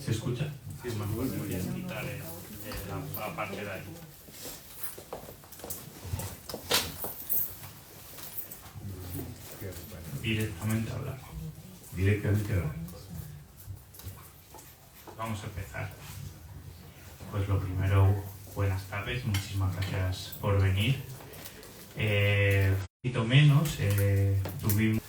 ¿Se escucha? Sí, es más bueno. Voy a quitar la parte de ahí. Directamente hablar. Directamente hablar. Vamos a empezar. Pues lo primero, buenas tardes, muchísimas gracias por venir. Un poquito menos, tuvimos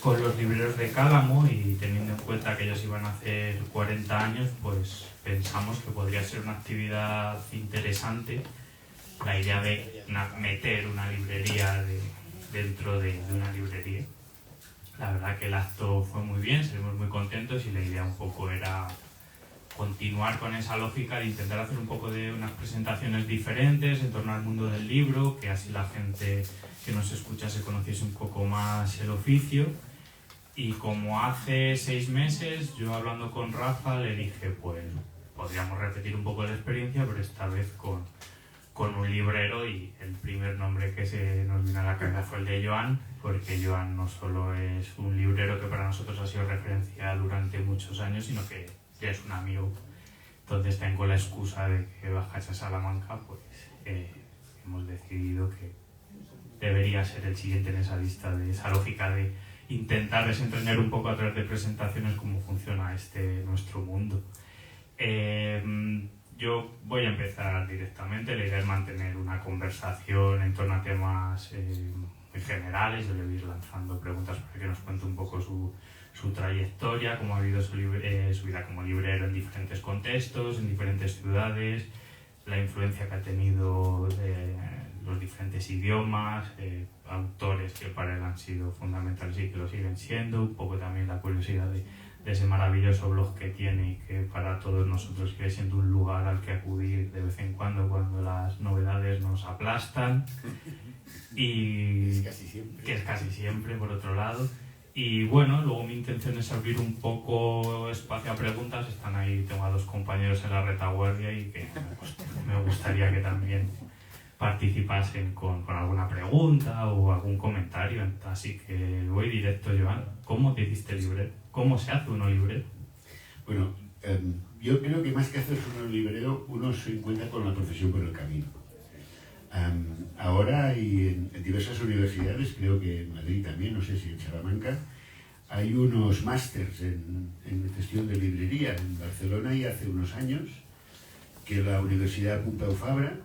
con los libreros de Cálamo y teniendo en cuenta que ellos iban a hacer 40 años, pues pensamos que podría ser una actividad interesante la idea de meter una librería dentro de una librería. La verdad que el acto fue muy bien, salimos muy contentos y la idea un poco era continuar con esa lógica de intentar hacer un poco de unas presentaciones diferentes en torno al mundo del libro, que así la gente que nos escuchase conociese un poco más el oficio. Y como hace 6 meses, yo hablando con Rafa le dije, pues podríamos repetir un poco la experiencia, pero esta vez con un librero, y el primer nombre que se nos vino a la cabeza fue el de Joan, porque Joan no solo es un librero que para nosotros ha sido referencia durante muchos años, sino que ya es un amigo. Entonces, tengo la excusa de que bajas a Salamanca, pues hemos decidido que debería ser el siguiente en esa lista, de esa lógica de intentar desentrañar un poco a través de presentaciones cómo funciona nuestro mundo. Yo voy a empezar directamente. La idea es mantener una conversación en torno a temas muy generales. Yo le voy a ir lanzando preguntas para que nos cuente un poco su trayectoria, cómo ha habido su vida como librero en diferentes contextos, en diferentes ciudades, la influencia que ha tenido de los diferentes idiomas, autores que para él han sido fundamentales y que lo siguen siendo, un poco también la curiosidad de ese maravilloso blog que tiene y que para todos nosotros sigue siendo un lugar al que acudir de vez en cuando las novedades nos aplastan, y que es casi siempre por otro lado. Y bueno, luego mi intención es abrir un poco espacio a preguntas. Están ahí, tengo a 2 compañeros en la retaguardia y que me gustaría que también participasen con alguna pregunta o algún comentario. Así que voy directo, Joan. ¿Cómo te hiciste librero? ¿Cómo se hace uno librero? Bueno, yo creo que más que hacerse uno librero, uno se encuentra con la profesión por el camino. Ahora y en diversas universidades, creo que en Madrid también, no sé si en Salamanca, hay unos másters en gestión de librería en Barcelona, y hace unos años que la Universidad Pompeu Fabra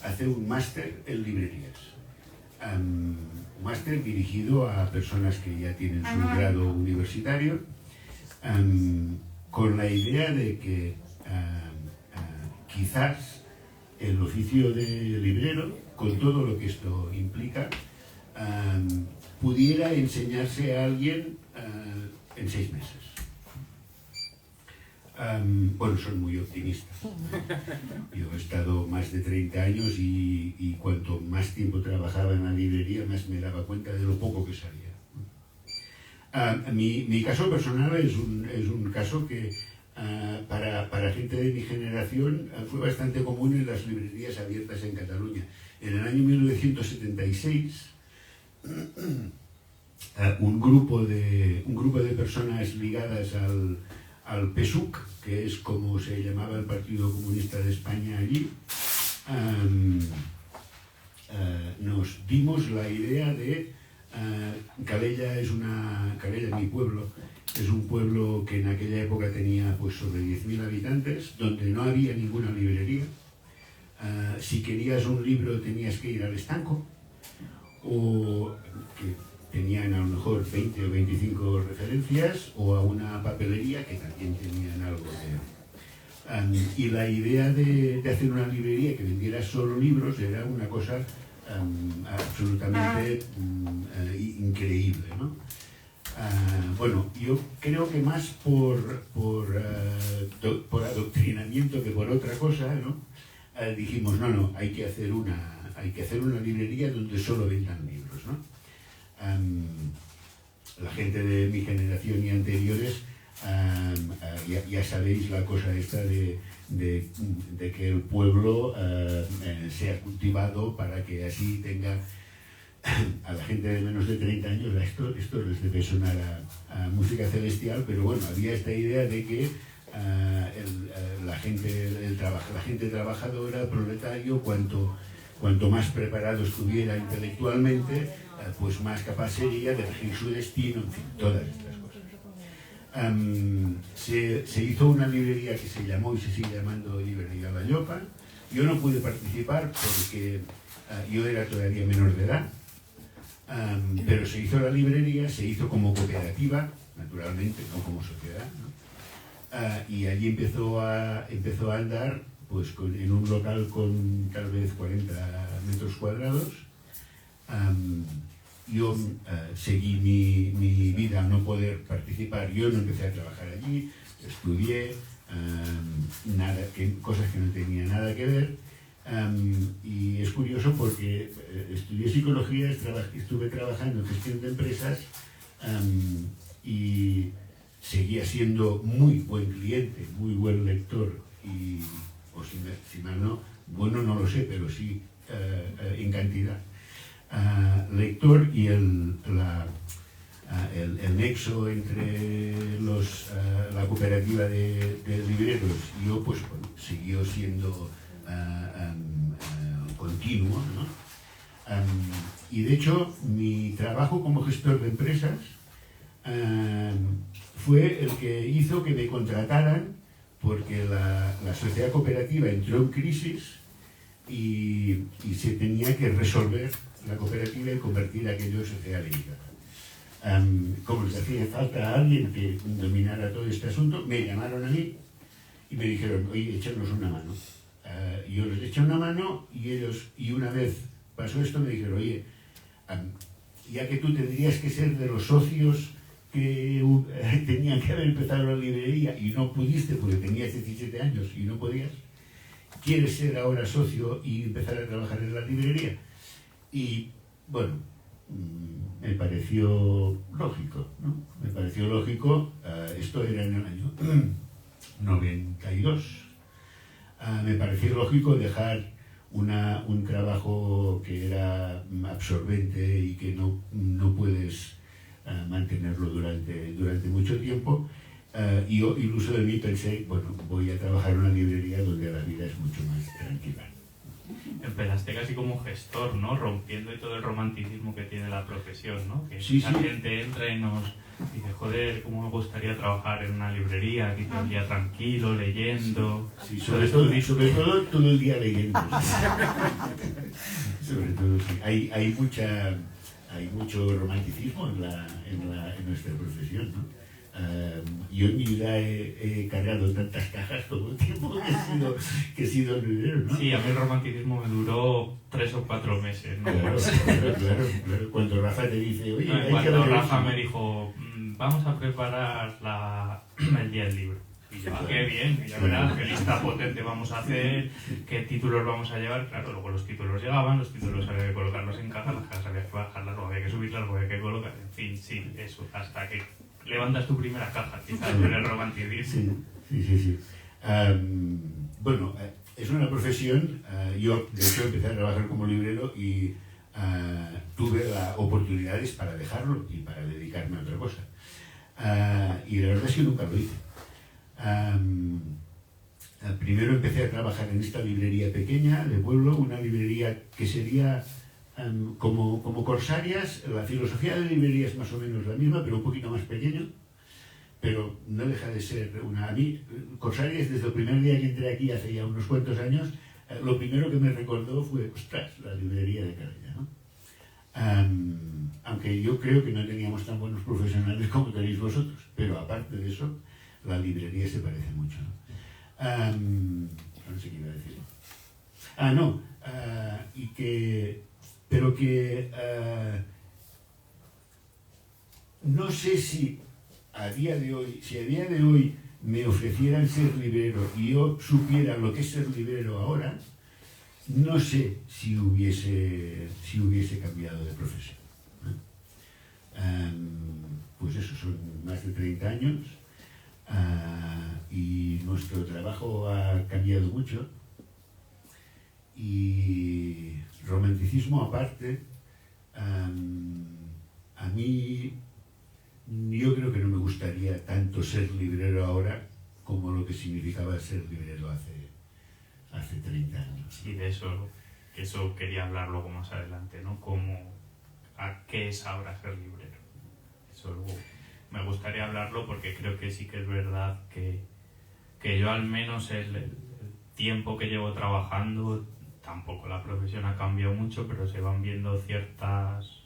hace un máster en librerías. Un máster dirigido a personas que ya tienen su grado universitario, con la idea de que quizás el oficio de librero, con todo lo que esto implica, pudiera enseñarse a alguien en 6 meses. Bueno, son muy optimistas. Yo he estado más de 30 años y cuanto más tiempo trabajaba en la librería, más me daba cuenta de lo poco que sabía. Mi caso personal es un caso que para gente de mi generación fue bastante común en las librerías abiertas en Cataluña. En el año 1976, un grupo de personas ligadas al PSUC, que es como se llamaba el Partido Comunista de España allí, nos dimos la idea de Calella, Calella, mi pueblo, es un pueblo que en aquella época tenía pues sobre 10.000 habitantes, donde no había ninguna librería. Si querías un libro tenías que ir al estanco, o que tenían a lo mejor 20 o 25 referencias, o a una papelería que también tenían algo de... y la idea de hacer una librería que vendiera solo libros era una cosa absolutamente increíble, ¿no? Bueno, yo creo que más por adoctrinamiento que por otra cosa, ¿no? Dijimos, no, hay que hacer una librería donde solo vendan libros, ¿no? La gente de mi generación y anteriores, ya sabéis la cosa esta de que el pueblo sea cultivado para que así tenga a la gente de menos de 30 años, esto les debe sonar a música celestial, pero bueno, había esta idea de que la gente trabajadora, el proletario, cuanto más preparado estuviera intelectualmente, pues más capaz sería de elegir su destino, en fin, todas estas cosas. Se hizo una librería que se llamó y se sigue llamando Librería La Llopa. Yo no pude participar porque yo era todavía menor de edad, pero se hizo la librería, se hizo como cooperativa, naturalmente, no como sociedad, ¿no? Y allí empezó a andar pues, en un local con tal vez 40 metros cuadrados. Yo seguí mi vida a no poder participar. Yo no empecé a trabajar allí, estudié cosas que no tenían nada que ver. Y es curioso porque estudié psicología, estuve trabajando en gestión de empresas y seguía siendo muy buen cliente, muy buen lector y, o si mal no, bueno no lo sé, pero sí en cantidad. Lector y el nexo entre la cooperativa de libreros y yo, pues bueno, siguió siendo continuo, ¿no? Y de hecho, mi trabajo como gestor de empresas fue el que hizo que me contrataran porque la sociedad cooperativa entró en crisis y se tenía que resolver la cooperativa y convertir aquello en sociedad limitada. Como les hacía falta a alguien que dominara todo este asunto, me llamaron a mí y me dijeron, oye, échanos una mano. Yo les eché una mano y ellos, y una vez pasó esto, me dijeron, oye, ya que tú tendrías que ser de los socios que tenían que haber empezado la librería y no pudiste porque tenías 17 años y no podías, ¿quieres ser ahora socio y empezar a trabajar en la librería? Y bueno, me pareció lógico, ¿no? Me pareció lógico, esto era en el año 92. Me pareció lógico dejar un trabajo que era absorbente y que no puedes mantenerlo durante mucho tiempo. Y yo, iluso de mí, pensé, bueno, voy a trabajar en una librería donde la vida es mucho más tranquila. Empezaste casi como gestor, ¿no? Rompiendo todo el romanticismo que tiene la profesión, ¿no? Que Sí, la gente entra y nos dice, joder, cómo me gustaría trabajar en una librería, aquí todo el día tranquilo, leyendo. Sí, sobre todo todo el día leyendo. Sobre todo, sí. Hay mucho romanticismo en nuestra profesión, ¿no? Yo en mi vida he cargado tantas cajas todo el tiempo que he sido librero, ¿no? Sí, a mí el romanticismo me duró 3 o 4 meses, ¿no? Claro. Cuando Rafa te dice, oye, no, cuando Rafa me dijo, vamos a preparar el día del libro. Y yo, qué bien, ya verás, qué lista potente vamos a hacer, qué títulos vamos a llevar. Claro, luego los títulos llegaban, los títulos había que colocarlos en caja, las cajas había que bajarlas, luego había que subirlas, luego había que colocar, en fin, sí, eso, hasta que levantas tu primera caja, quizás con el romanticismo. Sí. Bueno, es una profesión, yo de hecho empecé a trabajar como librero y tuve oportunidades para dejarlo y para dedicarme a otra cosa. Y la verdad es que nunca lo hice. Primero empecé a trabajar en esta librería pequeña de pueblo, una librería que sería como Corsarias. La filosofía de la librería es más o menos la misma, pero un poquito más pequeño, pero no deja de ser una... A mí, Corsarias, desde el primer día que entré aquí hace ya unos cuantos años, lo primero que me recordó fue, ostras, la librería de Calella, ¿no? Aunque yo creo que no teníamos tan buenos profesionales como tenéis vosotros, pero aparte de eso, la librería se parece mucho, ¿no? No sé qué iba a decir. No sé si a día de hoy me ofrecieran ser librero y yo supiera lo que es ser librero ahora, no sé si hubiese cambiado de profesión, ¿no? Pues eso, son más de 30 años y nuestro trabajo ha cambiado mucho. Y romanticismo aparte, a mí yo creo que no me gustaría tanto ser librero ahora como lo lo que significaba ser librero hace 30 años. Sí, de eso quería hablar luego más adelante, ¿no? ¿Qué es ahora ser librero? Eso luego me gustaría hablarlo porque creo que sí que es verdad que yo al menos el tiempo que llevo trabajando, tampoco la profesión ha cambiado mucho, pero se van viendo ciertas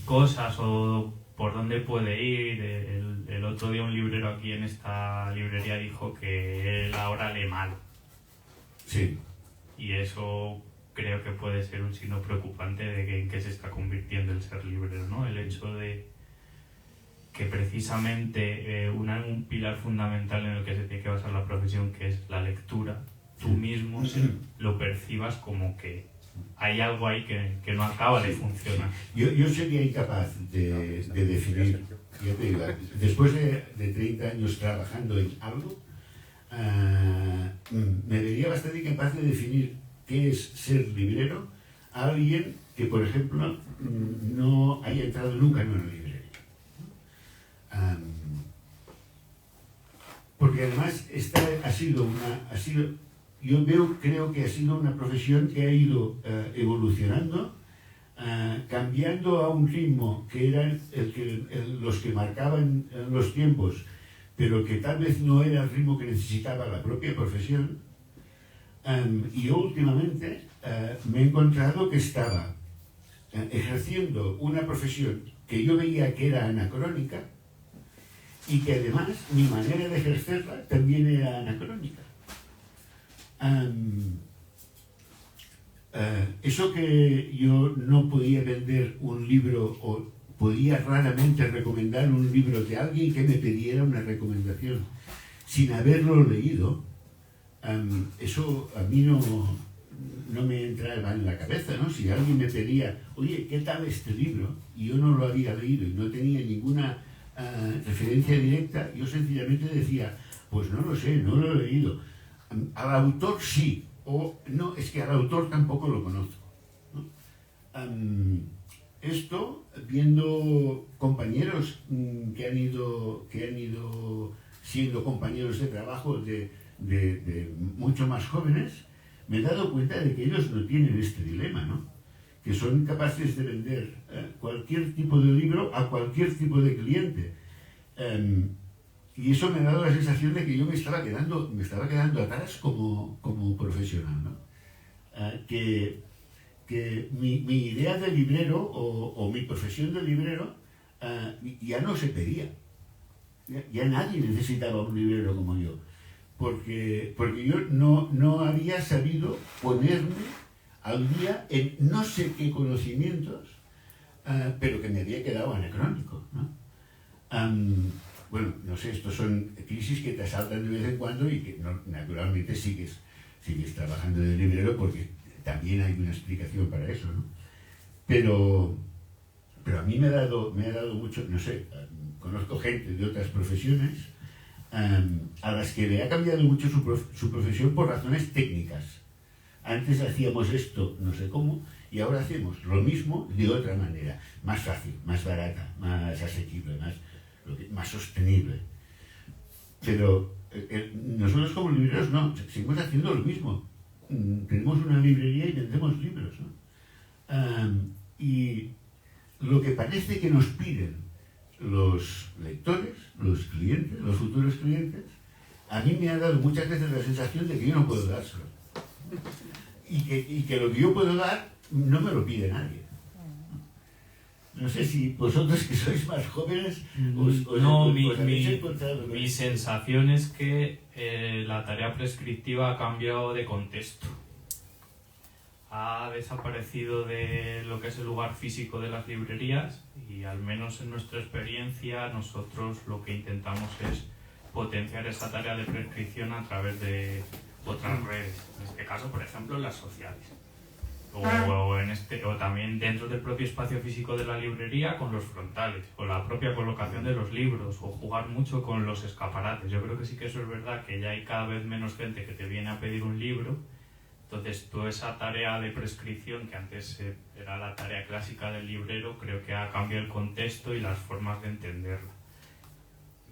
cosas o por dónde puede ir. El otro día un librero aquí en esta librería dijo que él ahora lee mal. Sí. Y eso creo que puede ser un signo preocupante de en qué se está convirtiendo el ser librero, ¿no? El hecho de que precisamente un pilar fundamental en el que se tiene que basar la profesión, que es la lectura, tú mismo lo percibas como que hay algo ahí que no acaba de funcionar. Yo sería incapaz de definir, ya te digo, después de 30 años trabajando en algo, me vería bastante incapaz de definir qué es ser librero a alguien que, por ejemplo, no haya entrado nunca en una librería. Porque además esta creo que ha sido una profesión que ha ido evolucionando, cambiando a un ritmo que eran los que marcaban los tiempos, pero que tal vez no era el ritmo que necesitaba la propia profesión. Y yo últimamente me he encontrado que estaba ejerciendo una profesión que yo veía que era anacrónica y que además mi manera de ejercerla también era anacrónica. Eso que yo no podía vender un libro o podía raramente recomendar un libro de alguien que me pidiera una recomendación sin haberlo leído, eso a mí no me entraba en la cabeza, ¿no? Si alguien me pedía, oye, ¿qué tal este libro? Y yo no lo había leído y no tenía ninguna referencia directa, yo sencillamente decía, pues no lo sé, no lo he leído. Al autor sí, o no, es que al autor tampoco lo conozco, ¿no? Esto, viendo compañeros que han ido siendo compañeros de trabajo de mucho más jóvenes, me he dado cuenta de que ellos no tienen este dilema, ¿no? Que son capaces de vender cualquier tipo de libro a cualquier tipo de cliente. Y eso me ha dado la sensación de que yo me estaba quedando atrás como profesional, ¿no? Que mi idea de librero o mi profesión de librero ya no se pedía. Ya nadie necesitaba un librero como yo. Porque yo no había sabido ponerme al día en no sé qué conocimientos, pero que me había quedado anacrónico, ¿no? Bueno, no sé, estos son crisis que te asaltan de vez en cuando y que naturalmente sigues trabajando de librero porque también hay una explicación para eso, ¿no? Pero a mí me ha dado mucho, no sé, conozco gente de otras profesiones a las que le ha cambiado mucho su profesión por razones técnicas. Antes hacíamos esto no sé cómo y ahora hacemos lo mismo de otra manera, más fácil, más barata, más asequible, más sostenible. Pero nosotros como libreros no, seguimos haciendo lo mismo. Tenemos una librería y vendemos libros, ¿no? Y lo que parece que nos piden los lectores, los clientes, los futuros clientes, a mí me ha dado muchas veces la sensación de que yo no puedo dárselo. Y que lo que yo puedo dar no me lo pide nadie. No sé si vosotros que sois más jóvenes mi sensación es que la tarea prescriptiva ha cambiado de contexto. Ha desaparecido de lo que es el lugar físico de las librerías y al menos en nuestra experiencia nosotros lo que intentamos es potenciar esa tarea de prescripción a través de otras redes, en este caso por ejemplo las sociales. O también dentro del propio espacio físico de la librería con los frontales, o la propia colocación de los libros, o jugar mucho con los escaparates. Yo creo que sí que eso es verdad, que ya hay cada vez menos gente que te viene a pedir un libro, entonces toda esa tarea de prescripción, que antes era la tarea clásica del librero, creo que ha cambiado el contexto y las formas de entenderla.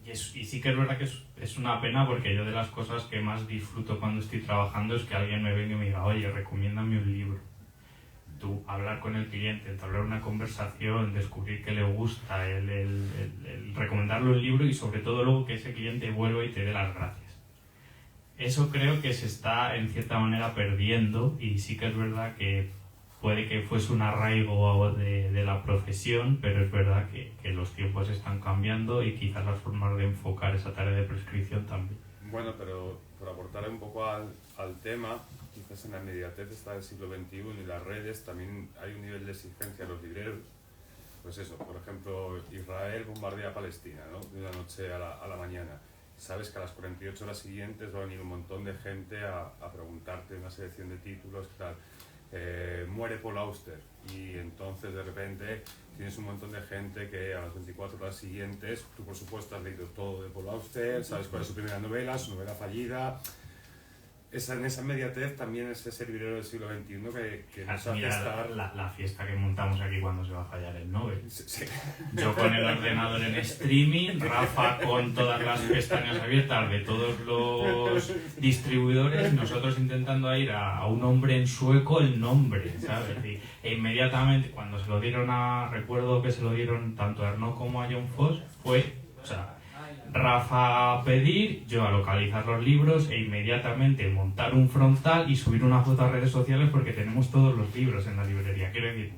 y sí que es verdad que es una pena, porque yo de las cosas que más disfruto cuando estoy trabajando es que alguien me venga y me diga, oye, recomiéndame un libro. Tú hablar con el cliente, entablar una conversación, descubrir qué le gusta, el recomendarle un libro y sobre todo luego que ese cliente vuelva y te dé las gracias. Eso creo que se está en cierta manera perdiendo, y sí que es verdad que puede que fuese un arraigo de la profesión, pero es verdad que los tiempos están cambiando y quizás las formas de enfocar esa tarea de prescripción también. Bueno, pero por aportar un poco al tema, quizás en la inmediatez del siglo XXI y las redes también hay un nivel de exigencia a los libreros. Pues eso, por ejemplo, Israel bombardea a Palestina, ¿no? De una noche a la mañana. Sabes que a las 48 horas siguientes va a venir un montón de gente a preguntarte una selección de títulos, tal. Muere Paul Auster, y entonces de repente tienes un montón de gente que a las 24 horas siguientes, tú por supuesto has leído todo de Paul Auster, sabes cuál es su primera novela, su novela fallida. En esa inmediatez también es ese librero del siglo XXI que nos hace estar... La fiesta que montamos aquí cuando se va a fallar el Nobel. Sí. Yo con el ordenador en streaming, Rafa con todas las pestañas abiertas de todos los distribuidores, y nosotros intentando ir a un hombre en sueco el nombre, ¿sabes? E inmediatamente cuando se lo dieron recuerdo que se lo dieron tanto a Arnaud como a John Foss, Rafa a pedir, yo a localizar los libros e inmediatamente montar un frontal y subir una foto a redes sociales porque tenemos todos los libros en la librería. Quiero decir...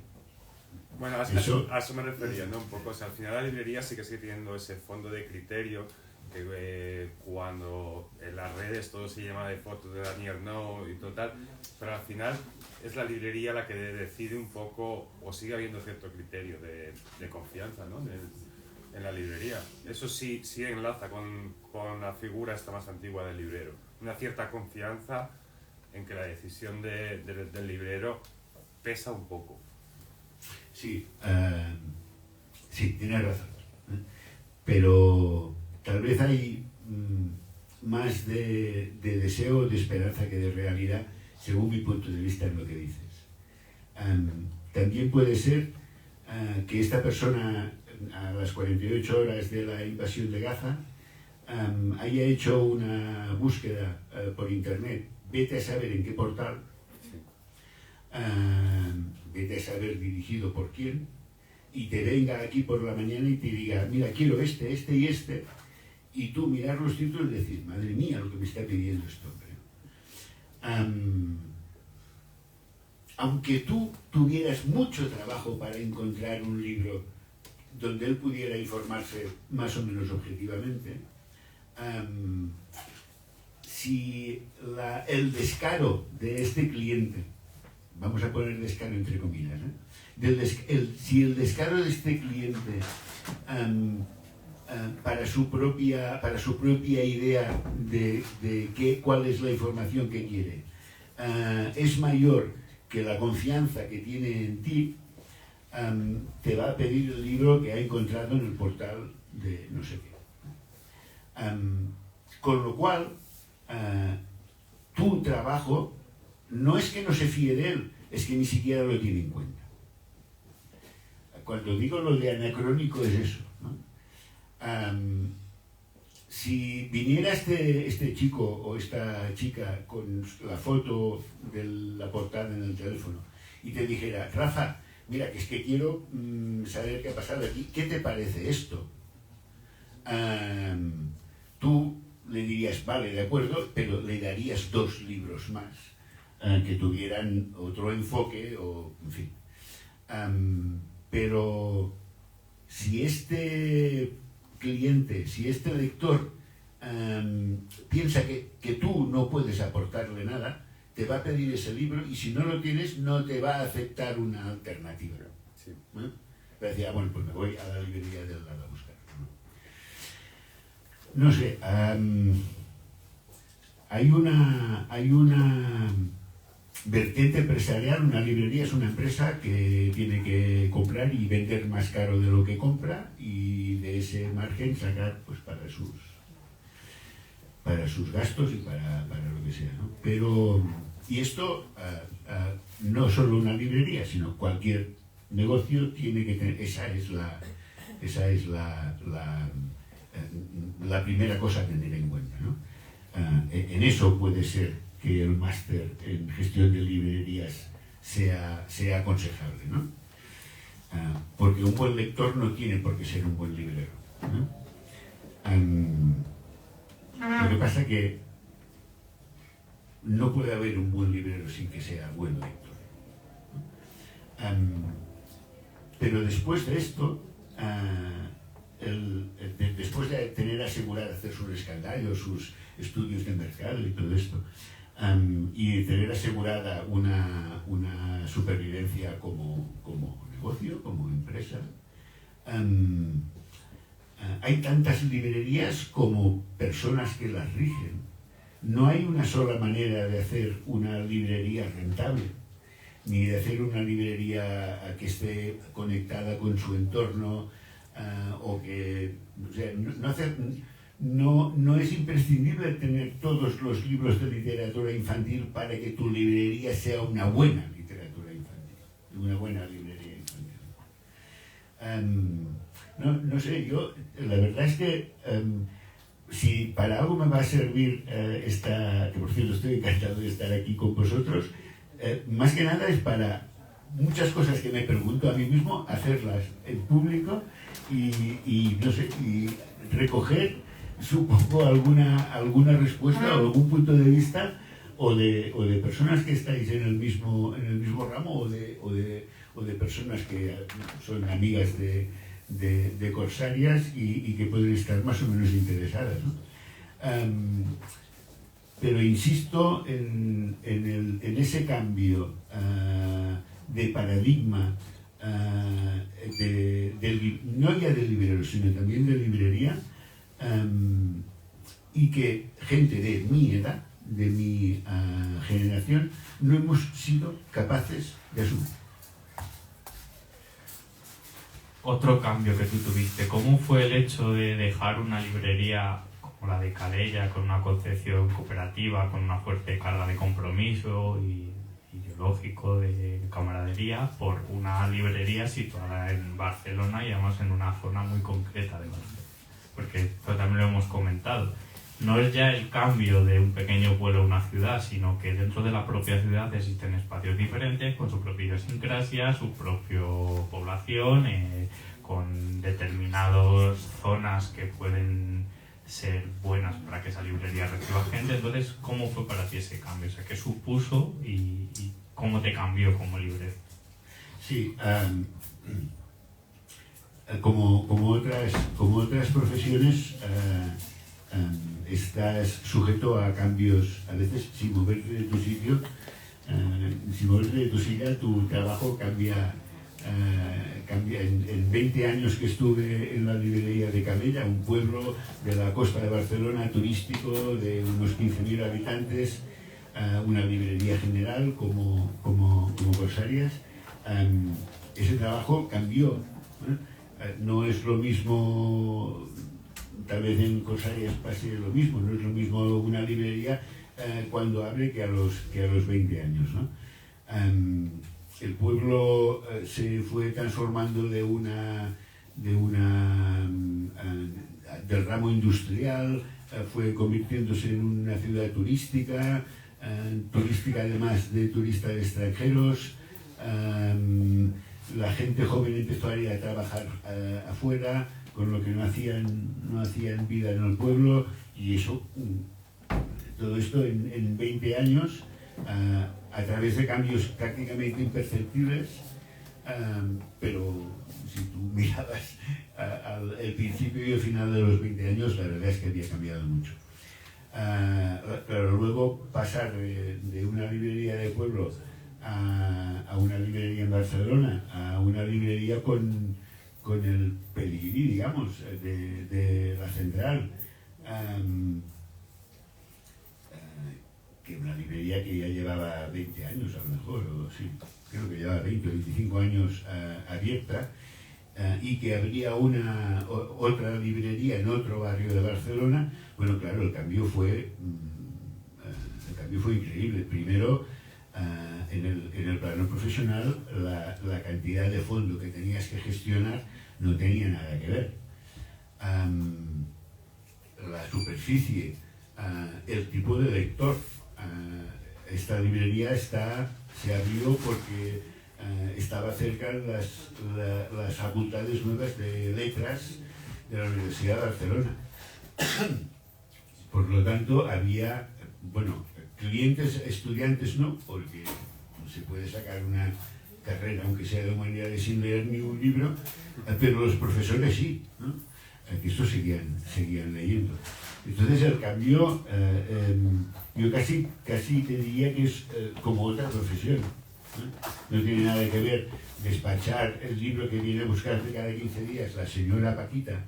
Bueno, a eso me refería, ¿no? Un poco, o sea, al final la librería sí que sigue teniendo ese fondo de criterio que cuando en las redes todo se llama de fotos de Daniel No y total, pero al final es la librería la que decide un poco, o sigue habiendo cierto criterio de confianza, ¿no? En la librería. Eso sí enlaza con la figura esta más antigua del librero. Una cierta confianza en que la decisión del librero pesa un poco. Sí, tienes razón. Pero tal vez hay más de deseo o de esperanza que de realidad, según mi punto de vista en lo que dices. También puede ser que esta persona, a las 48 horas de la invasión de Gaza, haya hecho una búsqueda por internet, vete a saber en qué portal, vete a saber dirigido por quién, y te venga aquí por la mañana y te diga, mira, quiero este y este, y tú mirar los títulos y decir, madre mía, lo que me está pidiendo este hombre. Aunque tú tuvieras mucho trabajo para encontrar un libro donde él pudiera informarse más o menos objetivamente, si el descaro de este cliente, vamos a poner descaro entre comillas, si el descaro de este cliente para su propia idea de cuál es la información que quiere es mayor que la confianza que tiene en ti, te va a pedir el libro que ha encontrado en el portal de no sé qué. Con lo cual, tu trabajo no es que no se fíe de él, es que ni siquiera lo tiene en cuenta. Cuando digo lo de anacrónico es eso, ¿no? Si viniera este chico o esta chica con la foto de la portada en el teléfono y te dijera, Rafa, mira, que es que quiero saber qué ha pasado aquí, ¿qué te parece esto? Tú le dirías, vale, de acuerdo, pero le darías 2 libros más que tuvieran otro enfoque, o en fin. Pero si este cliente, si este lector piensa que tú no puedes aportarle nada, te va a pedir ese libro, y si no lo tienes, no te va a aceptar una alternativa. Sí. Va a decir, bueno, pues me voy a la librería del lado a buscar. No sé, hay una vertiente empresarial. Una librería es una empresa que tiene que comprar y vender más caro de lo que compra, y de ese margen sacar pues para sus gastos y para lo que sea, ¿no? Pero, y esto no solo una librería, sino cualquier negocio tiene que tener, esa es la primera cosa a tener en cuenta, ¿no? En eso puede ser que el máster en gestión de librerías sea aconsejable, ¿no? Porque un buen lector no tiene por qué ser un buen librero, ¿no? Lo que pasa es que no puede haber un buen librero sin que sea buen lector. Pero después de esto, después de tener asegurado hacer sus escandallos, sus estudios de mercado y todo esto, y tener asegurada una supervivencia como negocio, como empresa, hay tantas librerías como personas que las rigen. No hay una sola manera de hacer una librería rentable, ni de hacer una librería que esté conectada con su entorno, o que, o sea, no es imprescindible tener todos los libros de literatura infantil para que tu librería sea una buena literatura infantil, una buena librería infantil. No sé, yo, la verdad es que si para algo me va a servir que por cierto estoy encantado de estar aquí con vosotros, más que nada es para muchas cosas que me pregunto a mí mismo, hacerlas en público y no sé, y recoger, supongo, alguna respuesta o algún punto de vista o de personas que estáis en el mismo ramo o de personas que son amigas de Corsarias y que pueden estar más o menos interesadas, ¿no? Pero insisto en ese cambio de paradigma, no ya de librero, sino también de librería, y que gente de mi edad, de mi generación, no hemos sido capaces de asumir. Otro cambio que tú tuviste, ¿cómo fue el hecho de dejar una librería como la de Calella, con una concepción cooperativa, con una fuerte carga de compromiso y ideológico, de camaradería, por una librería situada en Barcelona y además en una zona muy concreta de Barcelona? Porque esto también lo hemos comentado. No es ya el cambio de un pequeño pueblo a una ciudad, sino que dentro de la propia ciudad existen espacios diferentes, con su propia idiosincrasia, su propia población, con determinadas zonas que pueden ser buenas para que esa librería reciba gente. Entonces, ¿cómo fue para ti ese cambio? O sea, ¿qué supuso y cómo te cambió como librero? Sí, como otras profesiones, estás sujeto a cambios, a veces sin moverte de tu sitio, sin moverte de tu silla, tu trabajo cambia. En 20 años que estuve en la librería de Calella, un pueblo de la costa de Barcelona, turístico, de unos 15.000 habitantes, una librería general como Corsarias, ese trabajo cambió. No es lo mismo, tal vez en Corsarias pase lo mismo, no es lo mismo una librería cuando abre que a los 20 años, ¿no? El pueblo se fue transformando del ramo industrial, fue convirtiéndose en una ciudad turística además de turistas extranjeros. La gente joven empezó a ir a trabajar afuera, con lo que no hacían vida en el pueblo, y todo esto en 20 años, a través de cambios prácticamente imperceptibles, pero si tú mirabas el principio y el final de los 20 años, la verdad es que había cambiado mucho. Pero luego pasar de una librería de pueblo a una librería en Barcelona, a una librería con el pedigrí, digamos, de la central, que una librería que ya llevaba 20 años a lo mejor, o sí, creo que llevaba 20 o 25 años abierta, y que habría otra librería en otro barrio de Barcelona. Bueno, claro, el cambio fue increíble. Primero, en el plano profesional, la cantidad de fondo que tenías que gestionar no tenía nada que ver. la superficie, el tipo de lector. Esta librería se abrió porque estaba cerca las facultades nuevas de letras de la Universidad de Barcelona. Por lo tanto, había, bueno, clientes, estudiantes no, porque no se puede sacar una carrera, aunque sea de humanidades, sin leer ni un libro, pero los profesores sí, ¿no? Que estos seguían leyendo. Entonces el cambio, yo casi te diría que es como otra profesión, ¿no? No tiene nada que ver despachar el libro que viene a buscarte cada 15 días la señora Paquita,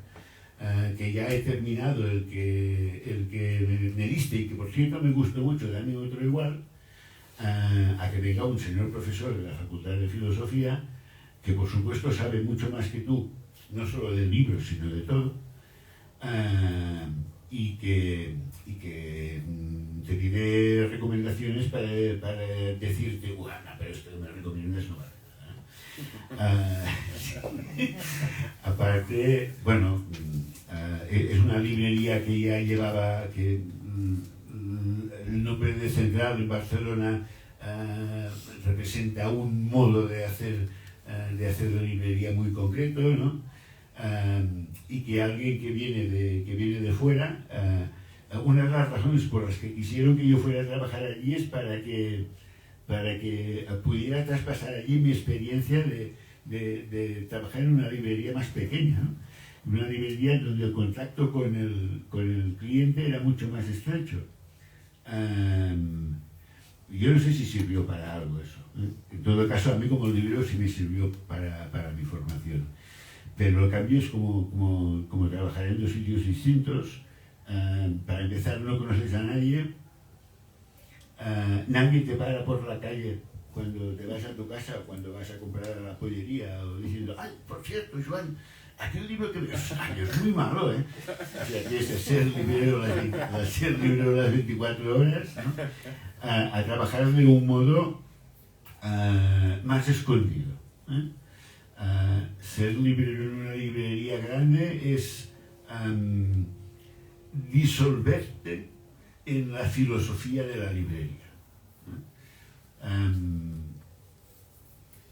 que ya he terminado el que me diste y que por cierto me gustó mucho, dame otro igual, a que venga un señor profesor de la Facultad de Filosofía que por supuesto sabe mucho más que tú, no solo del libro sino de todo, y que te pide recomendaciones para decirte, bueno, pero esto que me recomiendas no vale. Aparte, bueno, es una librería que ya llevaba, que el nombre de Central en Barcelona representa un modo de hacer la librería muy concreto, ¿no? Y que alguien que viene de fuera, una de las razones por las que quisieron que yo fuera a trabajar allí es para que pudiera traspasar allí mi experiencia de trabajar en una librería más pequeña, ¿no? Una librería donde el contacto con el cliente era mucho más estrecho. Yo no sé si sirvió para algo eso, ¿eh? En todo caso, a mí como librero sí me sirvió para mi formación. Pero el cambio es como trabajar en dos sitios distintos. Para empezar, no conoces a nadie. Nadie te para por la calle cuando te vas a tu casa o cuando vas a comprar a la pollería o diciendo, ay, por cierto, Joan, aquel libro que ves, ay, es muy malo, ¿eh? O sea, tienes que ser librero las 24 horas, ¿no? A trabajar de un modo más escondido, ¿eh? Ser librero en una librería grande es disolverte en la filosofía de la librería.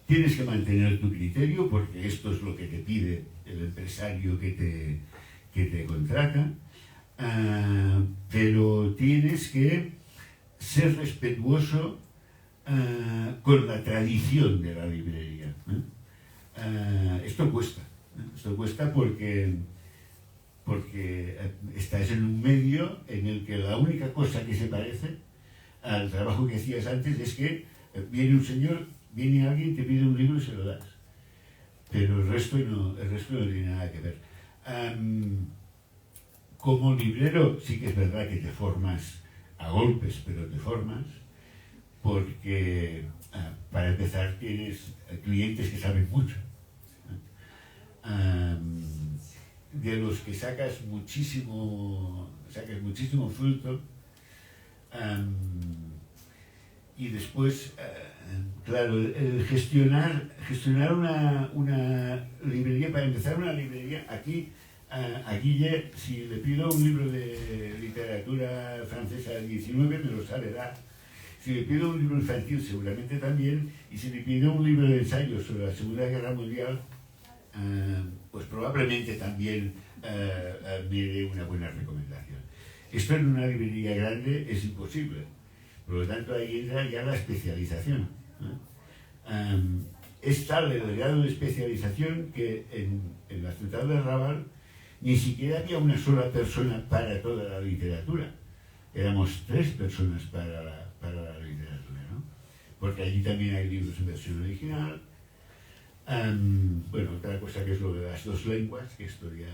Tienes que mantener tu criterio porque esto es lo que te pide el empresario que te contrata, pero tienes que ser respetuoso con la tradición de la librería. Esto cuesta porque estás en un medio en el que la única cosa que se parece al trabajo que hacías antes es que viene alguien, te pide un libro y se lo das. Pero el resto no tiene nada que ver. Como librero sí que es verdad que te formas a golpes, pero te formas porque para empezar tienes clientes que saben mucho. De los que sacas muchísimo fruto, y después, claro, el gestionar una librería, para empezar una librería, aquí ya, si le pido un libro de literatura francesa del 19, me lo sabe dar. Si le pido un libro infantil, seguramente también, y si le pido un libro de ensayos sobre la Segunda Guerra Mundial, pues probablemente también me dé una buena recomendación. Esto en una librería grande es imposible, por lo tanto ahí entra ya la especialización, ¿no? Es tal el grado de especialización que en la Central del Raval ni siquiera había una sola persona para toda la literatura, éramos 3 personas para la literatura, ¿no? Porque allí también hay libros en versión original. Bueno, otra cosa que es lo de las 2 lenguas, que esto ya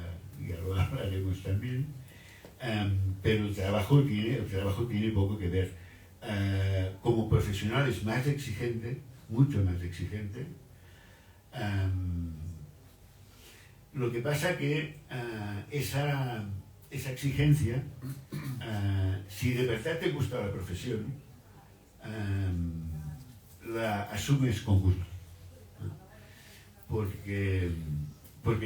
lo hablaremos también, pero el trabajo tiene poco que ver. Como profesional es más exigente, mucho más exigente. Lo que pasa que esa exigencia, si de verdad te gusta la profesión, la asumes con gusto. Porque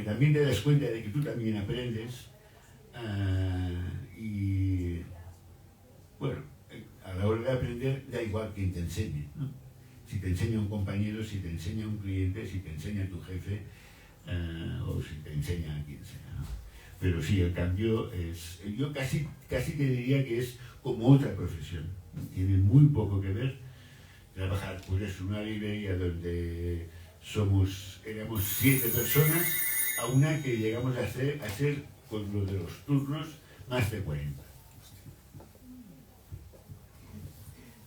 también te das cuenta de que tú también aprendes, y bueno, a la hora de aprender da igual quien te enseñe, ¿no? Si te enseña un compañero, si te enseña un cliente, si te enseña tu jefe, o si te enseña a quien sea, ¿no? Pero sí, el cambio es, yo casi te diría que es como otra profesión, ¿no? Tiene muy poco que ver trabajar pues en una librería donde éramos 7 personas, a una que llegamos a ser con lo de los turnos más de 40.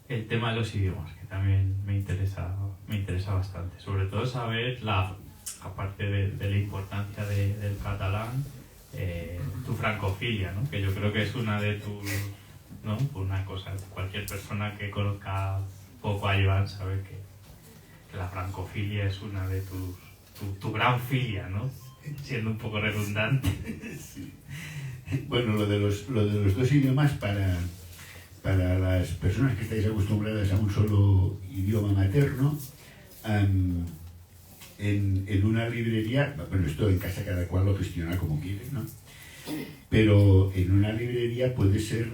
El tema de los idiomas, que también me interesa bastante, sobre todo saber, aparte de la importancia del catalán, tu francofilia, ¿no? Que yo creo que es una de tus, ¿no? Una cosa, cualquier persona que conozca poco a Joan sabe que la francofilia es una de tu gran filia, ¿no? Siendo un poco redundante. Sí. Bueno, lo de los 2 idiomas para las personas que estáis acostumbradas a un solo idioma materno, en una librería, bueno, esto en casa cada cual lo gestiona como quiere, ¿no? Pero en una librería puede ser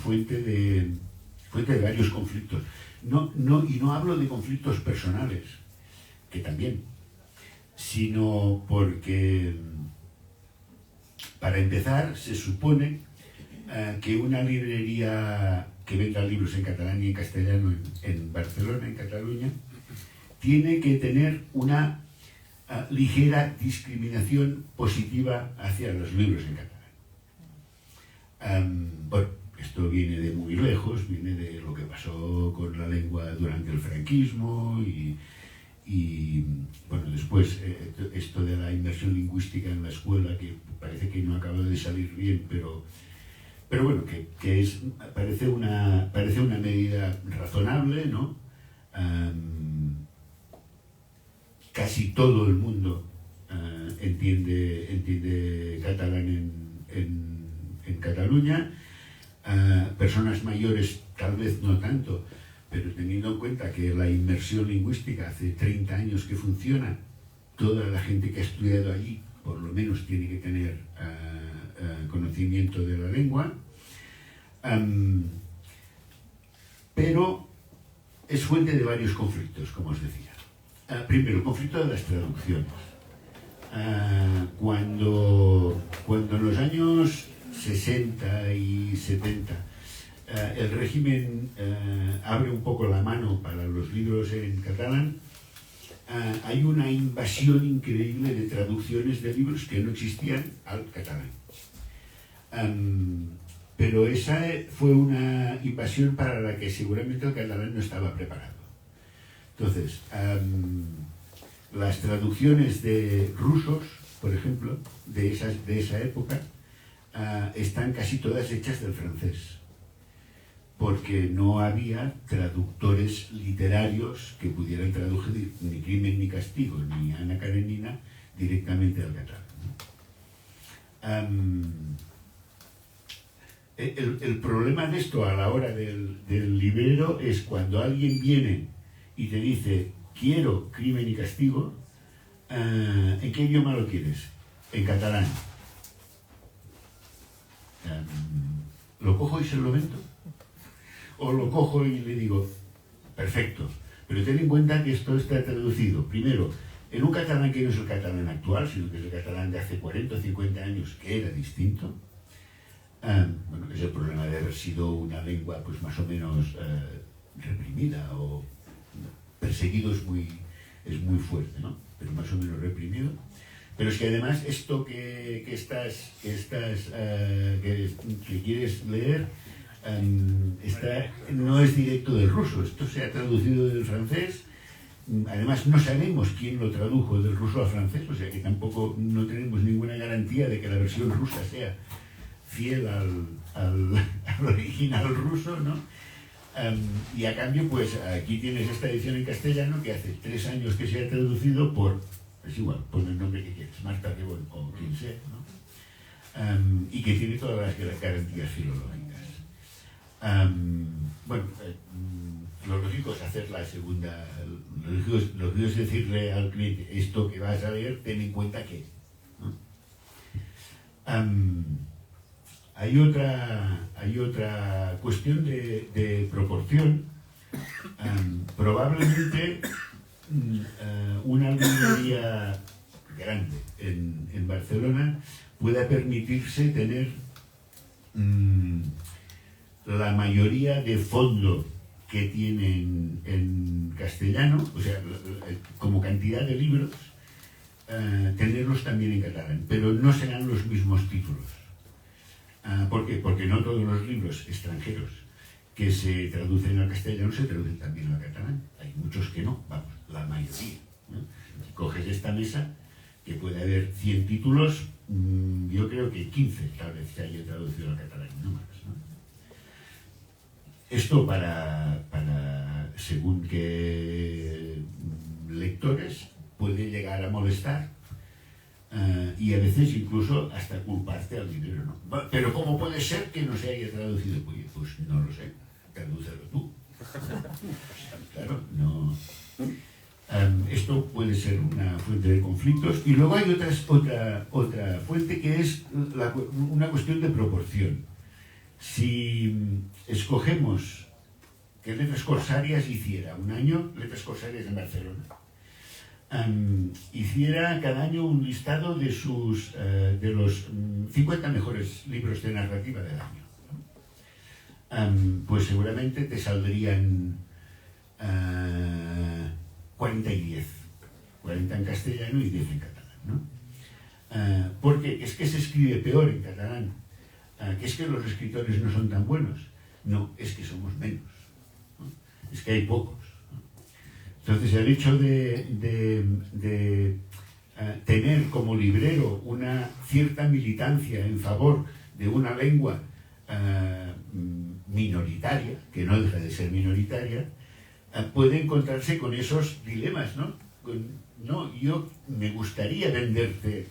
fuente de varios conflictos. Y no hablo de conflictos personales, que también, sino porque, para empezar, se supone que una librería que venda libros en catalán y en castellano en Barcelona, en Cataluña, tiene que tener una ligera discriminación positiva hacia los libros en catalán. Bueno, esto viene de muy lejos, viene de lo que pasó con la lengua durante el franquismo y bueno, después esto de la inmersión lingüística en la escuela, que parece que no acaba de salir bien, pero bueno, que parece una medida razonable, ¿no? Casi todo el mundo entiende catalán en Cataluña. Personas mayores tal vez no tanto, pero teniendo en cuenta que la inmersión lingüística hace 30 años que funciona, toda la gente que ha estudiado allí por lo menos tiene que tener conocimiento de la lengua, pero es fuente de varios conflictos, como os decía. Primero, el conflicto de las traducciones. Cuando en los años 60 y 70 el régimen abre un poco la mano para los libros en catalán, hay una invasión increíble de traducciones de libros que no existían al catalán. Pero esa fue una invasión para la que seguramente el catalán no estaba preparado. Entonces, las traducciones de rusos, por ejemplo, de esa época, están casi todas hechas del francés, porque no había traductores literarios que pudieran traducir ni Crimen ni Castigo ni Ana Karenina directamente al catalán. El problema de esto a la hora del librero es cuando alguien viene y te dice: quiero Crimen y Castigo, ¿en qué idioma lo quieres? En catalán. ¿Lo cojo y se lo vendo? O lo cojo y le digo: perfecto, pero ten en cuenta que esto está traducido primero en un catalán que no es el catalán actual, sino que es el catalán de hace 40 o 50 años, que era distinto. Bueno, es el problema de haber sido una lengua pues más o menos reprimida, o perseguido es muy fuerte, ¿no? Pero más o menos reprimido. Pero es que además esto que quieres leer no es directo del ruso, esto se ha traducido del francés. Además no sabemos quién lo tradujo del ruso al francés, o sea que tampoco no tenemos ninguna garantía de que la versión rusa sea fiel al original ruso, ¿no? Y a cambio, pues aquí tienes esta edición en castellano que hace 3 años que se ha traducido por, es igual, pon el nombre que quieres, Marta Ribón o quien sea, ¿no? Y que tiene todas las garantías filológicas. Bueno, lo lógico es hacer la segunda, lo lógico es decirle al cliente: esto que vas a leer, ten en cuenta que, ¿no? Hay otra cuestión de proporción. Probablemente una librería grande en Barcelona pueda permitirse tener la mayoría de fondo que tienen en castellano, o sea, como cantidad de libros, tenerlos también en catalán, pero no serán los mismos títulos. ¿Por qué? Porque no todos los libros extranjeros que se traducen al castellano se traducen también al catalán. Hay muchos que no, vamos, la mayoría, ¿no? Si coges esta mesa, que puede haber 100 títulos, yo creo que 15 tal vez se haya traducido al catalán, no más, ¿no? Esto para según qué lectores puede llegar a molestar y a veces incluso hasta culparte al librero, ¿no? Pero ¿cómo puede ser que no se haya traducido? Pues no lo sé, tradúcelo tú. Claro, no. Esto puede ser una fuente de conflictos y luego hay otra fuente que es una cuestión de proporción. Si escogemos que Letras Corsarias hiciera un año, Letras Corsarias en Barcelona, hiciera cada año un listado de los 50 mejores libros de narrativa del año, ¿no? Pues seguramente te saldrían 40 y 10, 40 en castellano y 10 en catalán, ¿no? Porque es que se escribe peor en catalán, que es que los escritores no son tan buenos, no, es que somos menos, ¿no? Es que hay pocos. Entonces el hecho de tener como librero una cierta militancia en favor de una lengua minoritaria, que no deja de ser minoritaria, puede encontrarse con esos dilemas, ¿no? No, yo me gustaría venderte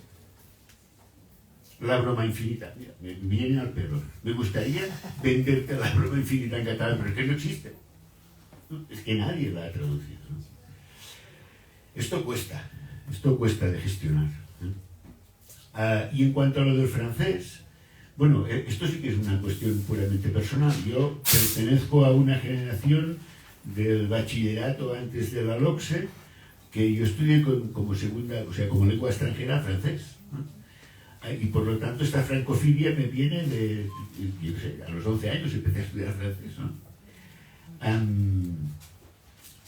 La broma infinita. Mira, me viene al pelo. Me gustaría venderte La broma infinita en catalán, pero es que no existe. ¿No? Es que nadie la ha traducido, ¿no? Esto cuesta de gestionar, ¿eh? Y en cuanto a lo del francés, bueno, esto sí que es una cuestión puramente personal. Yo pertenezco a una generación del bachillerato antes de la LOCSE, que yo estudié como segunda, o sea, como lengua extranjera francés, ¿no? Y por lo tanto esta francofilia me viene de, yo sé, a los 11 años empecé a estudiar francés, ¿no?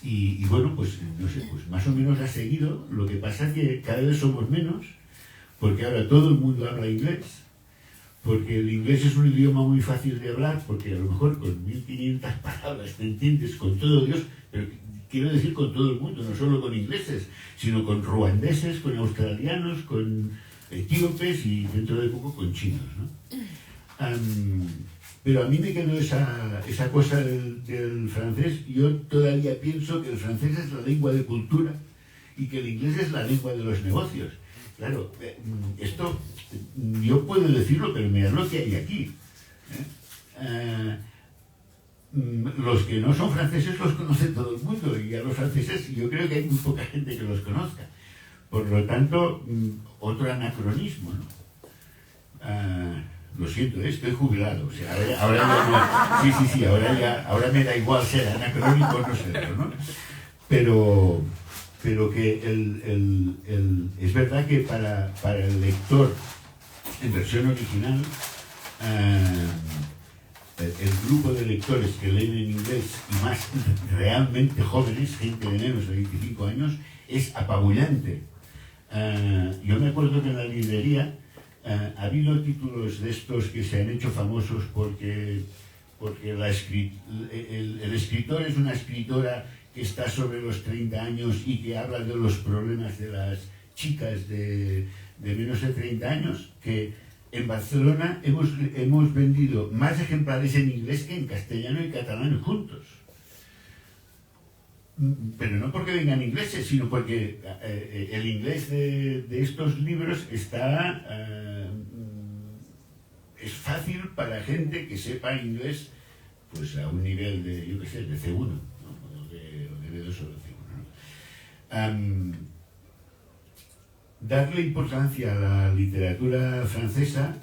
Y bueno, pues no sé, pues más o menos ha seguido. Lo que pasa es que cada vez somos menos, porque ahora todo el mundo habla inglés, porque el inglés es un idioma muy fácil de hablar, porque a lo mejor con 1500 palabras te entiendes con todo Dios, pero quiero decir con todo el mundo, no solo con ingleses, sino con ruandeses, con australianos, con etíopes y dentro de poco con chinos, ¿no? Pero a mí me quedó esa cosa del francés. Yo todavía pienso que el francés es la lengua de cultura y que el inglés es la lengua de los negocios. Claro, esto yo puedo decirlo, pero mirad lo que hay aquí, ¿eh? Los que no son franceses los conoce todo el mundo, y a los franceses yo creo que hay muy poca gente que los conozca. Por lo tanto, otro anacronismo, ¿no? Lo siento, estoy jubilado, o sea, ahora ya ahora me da igual ser anacrónico o no serlo, ¿no? Pero que es verdad que para el lector en versión original, el grupo de lectores que leen en inglés, y más realmente jóvenes, gente de menos de 25 años, es apabullante. Yo me acuerdo que en la librería ha habido títulos de estos que se han hecho famosos porque el escritor es una escritora que está sobre los 30 años y que habla de los problemas de las chicas de menos de 30 años, que en Barcelona hemos vendido más ejemplares en inglés que en castellano y catalán juntos. Pero no porque vengan ingleses, sino porque el inglés de estos libros es fácil para gente que sepa inglés, pues a un nivel de, yo qué sé, de C1, ¿no? O de B2 o de C1, ¿no? darle importancia a la literatura francesa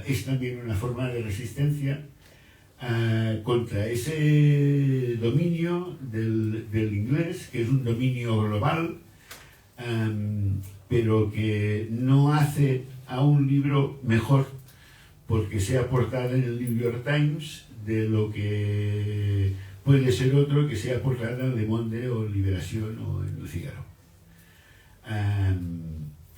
es también una forma de resistencia contra ese dominio del inglés, que es un dominio global, pero que no hace a un libro mejor porque sea portada en el New York Times de lo que puede ser otro que sea portada en Le Monde o en Liberación o en El Figaro.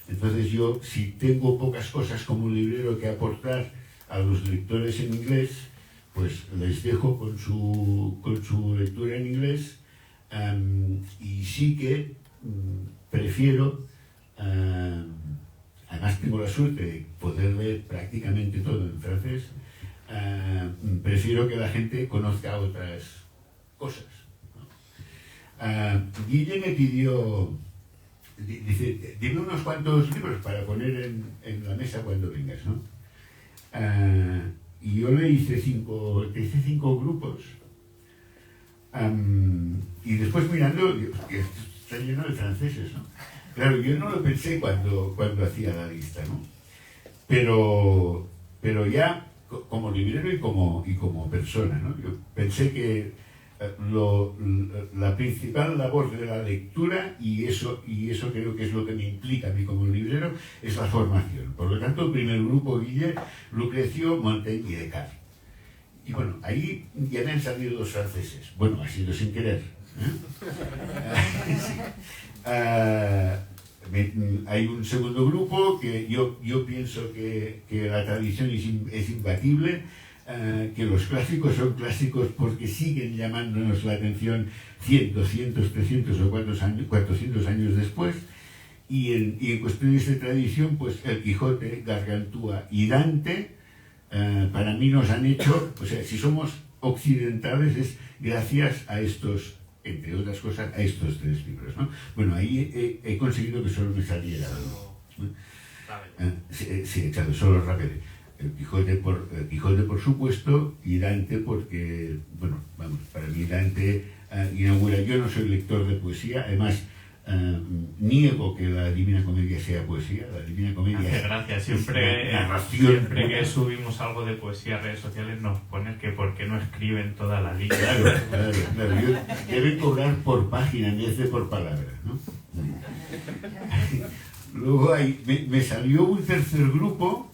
Entonces yo, si tengo pocas cosas como librero que aportar a los lectores en inglés, pues les dejo con su lectura en inglés, y sí que prefiero, además tengo la suerte de poder leer prácticamente todo en francés, prefiero que la gente conozca otras cosas, ¿no? Guille me pidió, dice, dime unos cuantos libros para poner en la mesa cuando vengas, ¿no? Y yo le hice cinco grupos, y después mirando, que está lleno de franceses, ¿no? Claro, yo no lo pensé cuando hacía la lista, ¿no? Pero ya como librero y como persona, ¿no? Yo pensé que la principal labor de la lectura, y eso creo que es lo que me implica a mí como librero, es la formación. Por lo tanto, el primer grupo, Guille, Lucrecio, Montaigne y Descartes. Y bueno, ahí ya me han salido los franceses. Bueno, ha sido sin querer, sí. Hay un segundo grupo que yo pienso que la tradición es imbatible, que los clásicos son clásicos porque siguen llamándonos la atención 100, 200, 300 o 400 años después, y en cuestiones de tradición, pues el Quijote, Gargantúa y Dante, para mí nos han hecho, o sea, si somos occidentales es gracias a estos, entre otras cosas, a estos tres libros, ¿no? Bueno, ahí he conseguido que solo me saliera algo. Sí, claro, solo Rabelais. El Quijote por supuesto, y Dante porque, bueno, vamos, para mí Dante inaugura. Yo no soy lector de poesía, además niego que la Divina Comedia sea poesía. La Divina Comedia hace gracia, siempre que subimos algo de poesía a redes sociales nos ponen que por qué no escriben toda la línea. Claro. Yo deben cobrar por página en vez de por palabra, ¿no? Luego me salió un tercer grupo,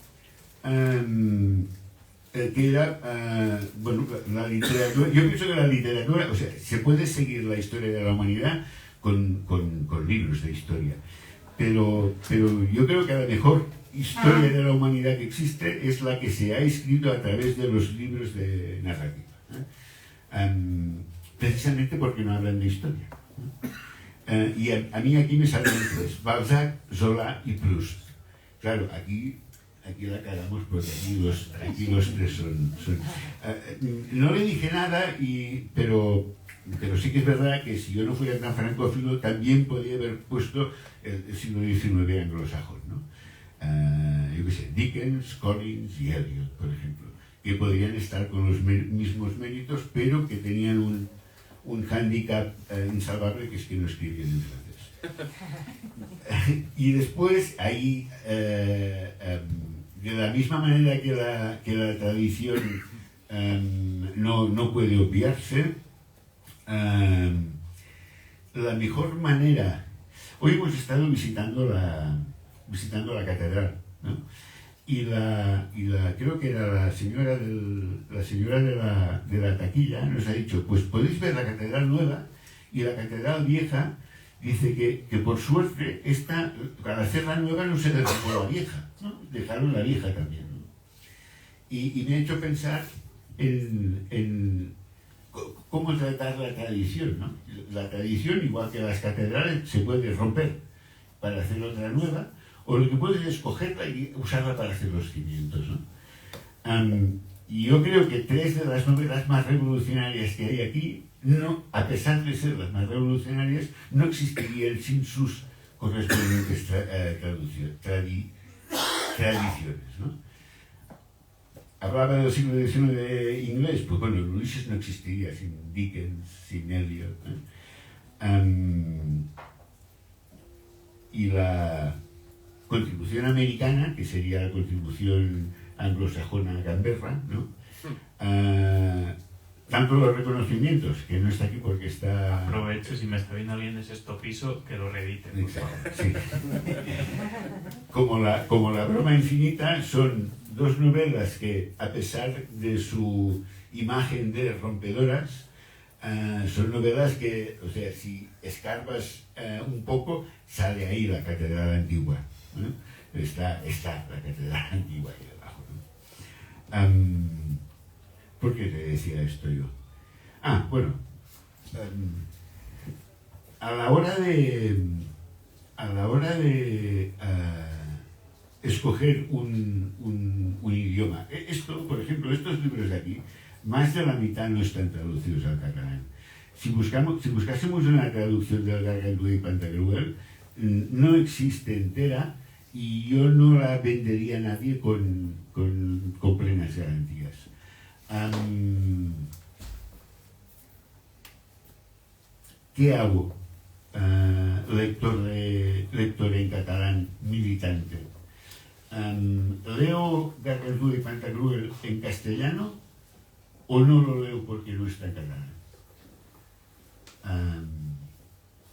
que era, bueno, la literatura. Yo pienso que la literatura, o sea, se puede seguir la historia de la humanidad con libros de historia, pero yo creo que la mejor historia de la humanidad que existe es la que se ha escrito a través de los libros de narrativa, precisamente porque no hablan de historia, ¿no? Y a mí aquí me salen tres: Balzac, Zola y Proust. Claro, aquí la cagamos porque aquí los tres son no le dije nada, pero sí que es verdad que si yo no fuera tan francófilo también podría haber puesto el siglo XIX anglosajón, ¿no? Yo qué sé, Dickens, Collins y Eliot, por ejemplo, que podrían estar con los mismos méritos, pero que tenían un hándicap insalvable, que es que no escribían en francés. Y después ahí, de la misma manera que la tradición no puede obviarse, la mejor manera. Hoy hemos estado visitando la catedral, ¿no? Y creo que era la señora de la taquilla nos ha dicho: pues podéis ver la catedral nueva y la catedral vieja. Dice que por suerte al hacer la nueva no se derrumbó la vieja, ¿no? Dejaron la vieja también, ¿no? Y me ha hecho pensar en cómo tratar la tradición, ¿no? La tradición, igual que las catedrales, se puede romper para hacer otra nueva, o lo que puedes es cogerla y usarla para hacer los cimientos, ¿no? Y yo creo que tres de las novelas más revolucionarias que hay aquí, no, a pesar de ser las más revolucionarias, no existirían sin sus correspondientes tradiciones, ¿no? Hablaba del siglo XIX inglés, pues bueno, Ulises no existiría sin Dickens, sin Eliot, ¿eh? Y contribución americana, que sería la contribución anglosajona a Canberra, ¿no? Tanto los reconocimientos, que no está aquí porque está... Aprovecho, si me está viendo alguien de sexto piso, que lo reedite, por favor. Sí. Como la broma infinita, son dos novelas que, a pesar de su imagen de rompedoras, son novelas que, o sea, si escarbas un poco, sale ahí la catedral antigua, ¿no? Está la catedral antigua ahí abajo, ¿no? ¿Por qué te decía esto yo? Bueno, a la hora de escoger un idioma, esto, por ejemplo, estos libros de aquí, más de la mitad no están traducidos al catalán. Si buscásemos una traducción del Gargantúa y Pantagruel, no existe entera y yo no la vendería a nadie con plenas garantías. ¿Qué hago? Lector en catalán militante. ¿Leo Gargantúa y Pantagruel en castellano o no lo leo porque no está en catalán?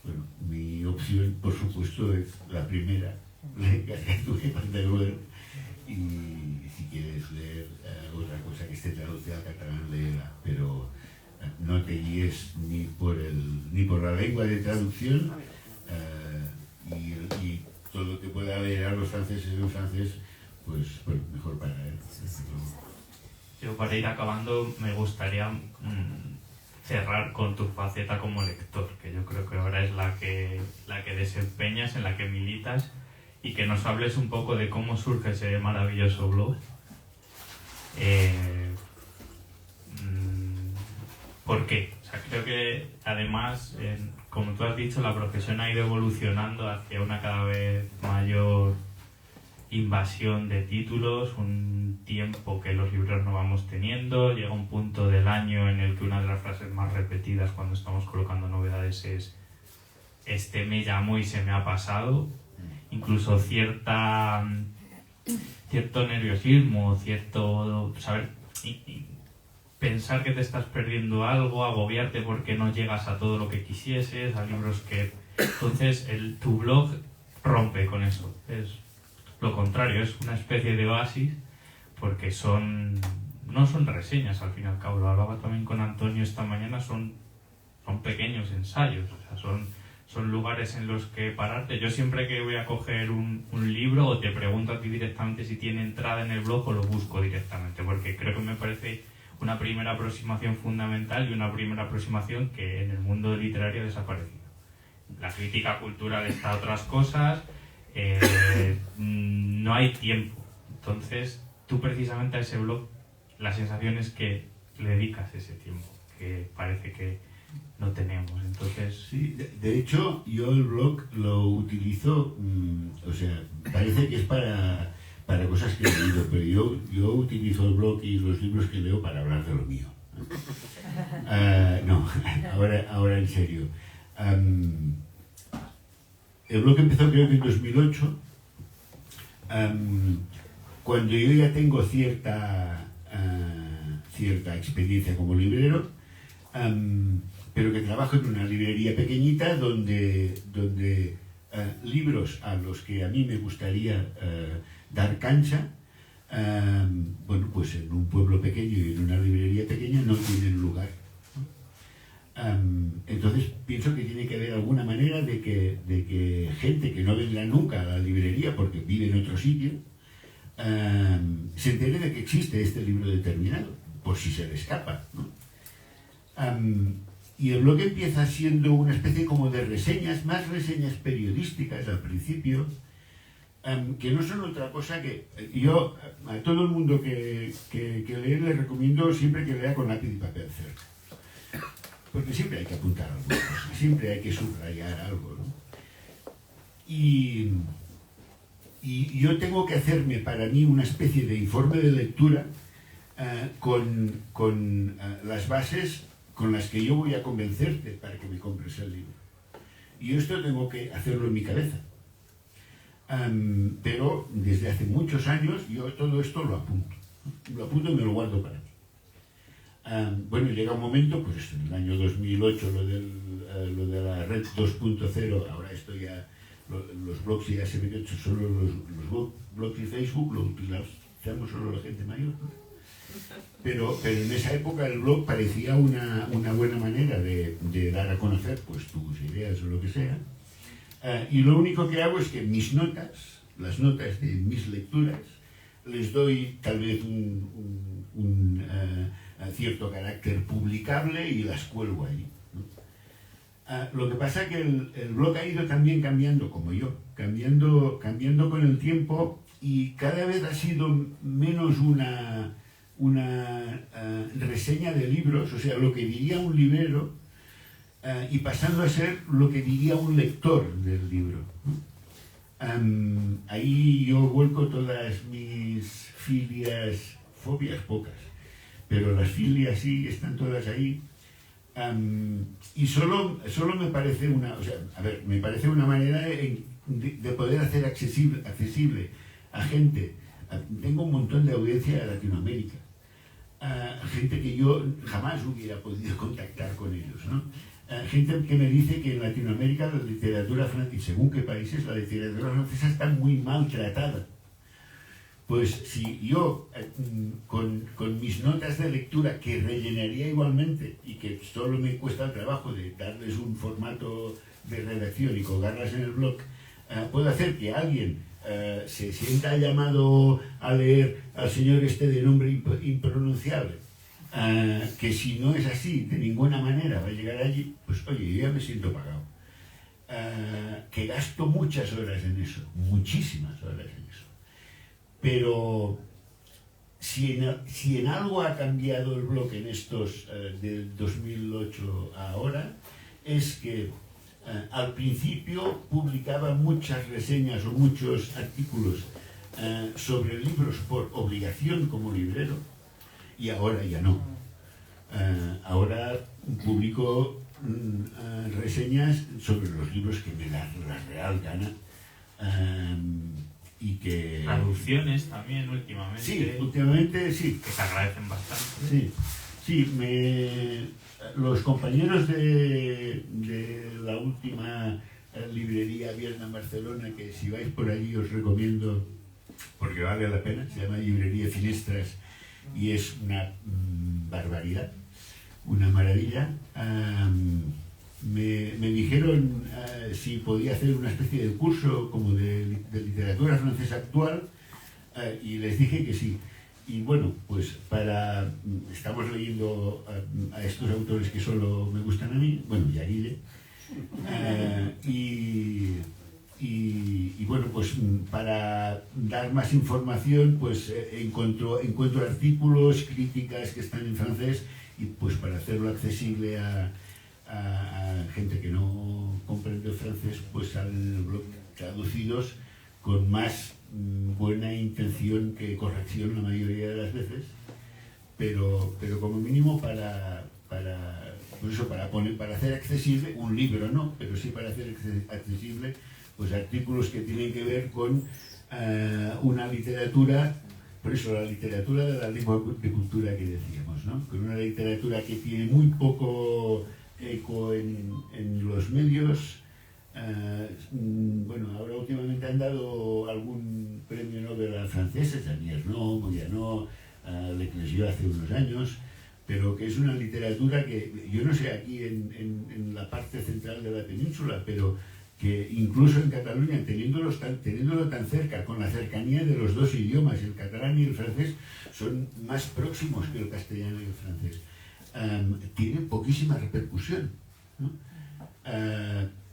Bueno, mi opción, por supuesto, es la primera, Gargantúa y Pantagruel, y si quieres leer otra cosa que esté traducida al catalán, léela, pero no te guíes ni por la lengua de traducción, y todo lo que pueda leer a los franceses en francés, pues mejor para él. Yo, para ir acabando, me gustaría cerrar con tu faceta como lector, que yo creo que ahora es la que desempeñas, en la que militas, y que nos hables un poco de cómo surge ese maravilloso blog. ¿Por qué? O sea, creo que además, como tú has dicho, la profesión ha ido evolucionando hacia una cada vez mayor invasión de títulos, un tiempo que los libros no vamos teniendo, llega un punto del año en el que una de las frases más repetidas cuando estamos colocando novedades es "este me llamó y se me ha pasado", incluso cierto nerviosismo, cierto saber y pensar que te estás perdiendo algo, agobiarte porque no llegas a todo lo que quisieses, a libros que... Entonces tu blog rompe con eso, es lo contrario, es una especie de oasis, porque no son reseñas al fin y al cabo, lo hablaba también con Antonio esta mañana, son pequeños ensayos, o sea, son lugares en los que pararte. Yo siempre que voy a coger un libro, o te pregunto a ti directamente si tiene entrada en el blog, o lo busco directamente, porque creo que me parece una primera aproximación fundamental y una primera aproximación que en el mundo literario ha desaparecido. La crítica cultural está a otras cosas, no hay tiempo. Entonces, tú precisamente a ese blog, la sensación es que le dedicas ese tiempo, que parece que no tenemos. Entonces, sí, de hecho, yo el blog lo utilizo, o sea, parece que es para cosas que he leído, pero yo utilizo el blog y los libros que leo para hablar de lo mío. No, ahora en serio. El blog empezó creo que en 2008, cuando yo ya tengo cierta experiencia como librero, pero que trabajo en una librería pequeñita donde libros a los que a mí me gustaría dar cancha, bueno, pues en un pueblo pequeño y en una librería pequeña no tienen lugar. Entonces pienso que tiene que haber alguna manera de que gente que no vendrá nunca a la librería porque vive en otro sitio, se entere de que existe este libro determinado, por si se le escapa, ¿no? Y el blog empieza siendo una especie como de reseñas, más reseñas periodísticas al principio, que no son otra cosa que... Yo a todo el mundo que lee le recomiendo siempre que lea con lápiz y papel cerca. Porque siempre hay que apuntar alguna cosa, siempre hay que subrayar algo, ¿no? Y yo tengo que hacerme para mí una especie de informe de lectura con las bases con las que yo voy a convencerte para que me compres el libro. Y esto tengo que hacerlo en mi cabeza. pero desde hace muchos años yo todo esto lo apunto. Lo apunto y me lo guardo para mí. Bueno, llega un momento, pues esto, en el año 2008, lo de la red 2.0, ahora esto ya, los blogs ya se ven hechos, solo los blogs y Facebook lo utilizamos solo la gente mayor, ¿no? Pero en esa época el blog parecía una buena manera de dar a conocer pues tus ideas o lo que sea. Y lo único que hago es que mis notas, las notas de mis lecturas, les doy tal vez un cierto carácter publicable y las cuelgo ahí, ¿no? Lo que pasa es que el blog ha ido también cambiando, como yo, cambiando con el tiempo, y cada vez ha sido menos una reseña de libros, o sea, lo que diría un librero, y pasando a ser lo que diría un lector del libro, ¿no? Ahí yo vuelco todas mis filias, fobias pocas, pero las filias sí están todas ahí. Y solo me parece me parece una manera de poder hacer accesible a gente. Tengo un montón de audiencia de Latinoamérica, gente que yo jamás hubiera podido contactar con ellos, ¿no? Gente que me dice que en Latinoamérica la literatura francesa, según qué países, la literatura francesa está muy maltratada. Pues si yo, con mis notas de lectura, que rellenaría igualmente y que solo me cuesta el trabajo de darles un formato de redacción y colgarlas en el blog, puedo hacer que alguien se sienta llamado a leer al señor este de nombre impronunciable, que si no es así, de ninguna manera va a llegar allí, pues oye, yo ya me siento pagado. Que gasto muchas horas en eso, muchísimas horas en eso. Pero si en algo ha cambiado el blog en estos del 2008 a ahora, es que al principio publicaba muchas reseñas o muchos artículos sobre libros por obligación como librero, y ahora ya no. Ahora publico reseñas sobre los libros que me dan la real gana. Y que... Traducciones también últimamente. Sí, últimamente sí. Que se agradecen bastante. Sí, sí, los compañeros de la última librería abierta en Barcelona, que si vais por allí os recomiendo, porque vale la pena, se llama Librería Finestras y es una barbaridad, una maravilla. Me dijeron si podía hacer una especie de curso como de literatura francesa actual, y les dije que sí. Y bueno, pues estamos leyendo a estos autores que solo me gustan a mí, bueno, y a Guille, y bueno, pues para dar más información, pues encuentro artículos, críticas que están en francés, y pues para hacerlo accesible a gente que no comprende francés, pues salen en el blog traducidos con más buena intención que corrección la mayoría de las veces, pero como mínimo para hacer accesible un libro, no, pero sí para hacer accesible pues artículos que tienen que ver con una literatura, por eso la literatura de la lengua de cultura que decíamos, ¿no? Con una literatura que tiene muy poco eco en los medios. Bueno, ahora últimamente han dado algún premio Nobel a franceses, a Mierno, Moyano, Le Clergeau hace unos años, pero que es una literatura que, yo no sé aquí en la parte central de la península, pero que incluso en Cataluña, teniéndolo tan cerca, con la cercanía de los dos idiomas, el catalán y el francés, son más próximos que el castellano y el francés. Tiene poquísima repercusión, ¿no?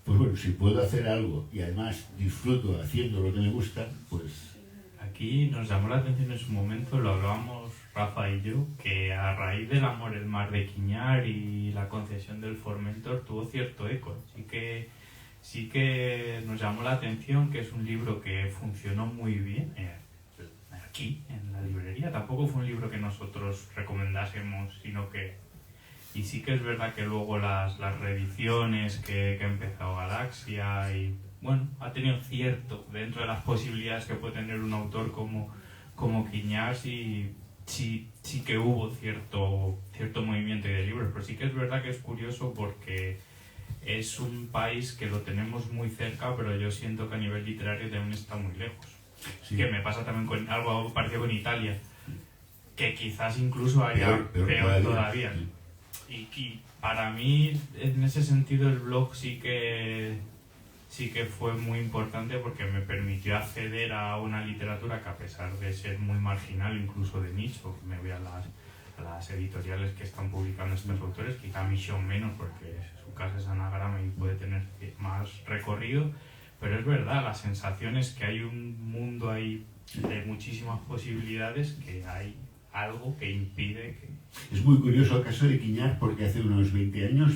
Pues bueno, si puedo hacer algo y además disfruto haciendo lo que me gusta, pues... Aquí nos llamó la atención en su momento, lo hablábamos Rafa y yo, que a raíz del Amor el mar de Quiñar y la concesión del Formentor tuvo cierto eco. Sí que nos llamó la atención que es un libro que funcionó muy bien aquí, en la librería. Tampoco fue un libro que nosotros recomendásemos, sino que... Y sí que es verdad que luego las reediciones que ha empezado Galaxia y bueno, ha tenido cierto, dentro de las posibilidades que puede tener un autor como Quiñás, y sí que hubo cierto movimiento de libros, pero sí que es verdad que es curioso porque es un país que lo tenemos muy cerca, pero yo siento que a nivel literario también está muy lejos. Sí. Que me pasa también con algo parecido con Italia, que quizás incluso haya peor todavía. Y para mí, en ese sentido, el blog sí que fue muy importante porque me permitió acceder a una literatura que, a pesar de ser muy marginal, incluso de nicho, me voy a las editoriales que están publicando estos autores, quizá Michon menos porque su casa es anagrama y puede tener más recorrido, pero es verdad, la sensación es que hay un mundo ahí de muchísimas posibilidades, que hay algo que impide que... Es muy curioso el caso de Quiñás, porque hace unos 20 años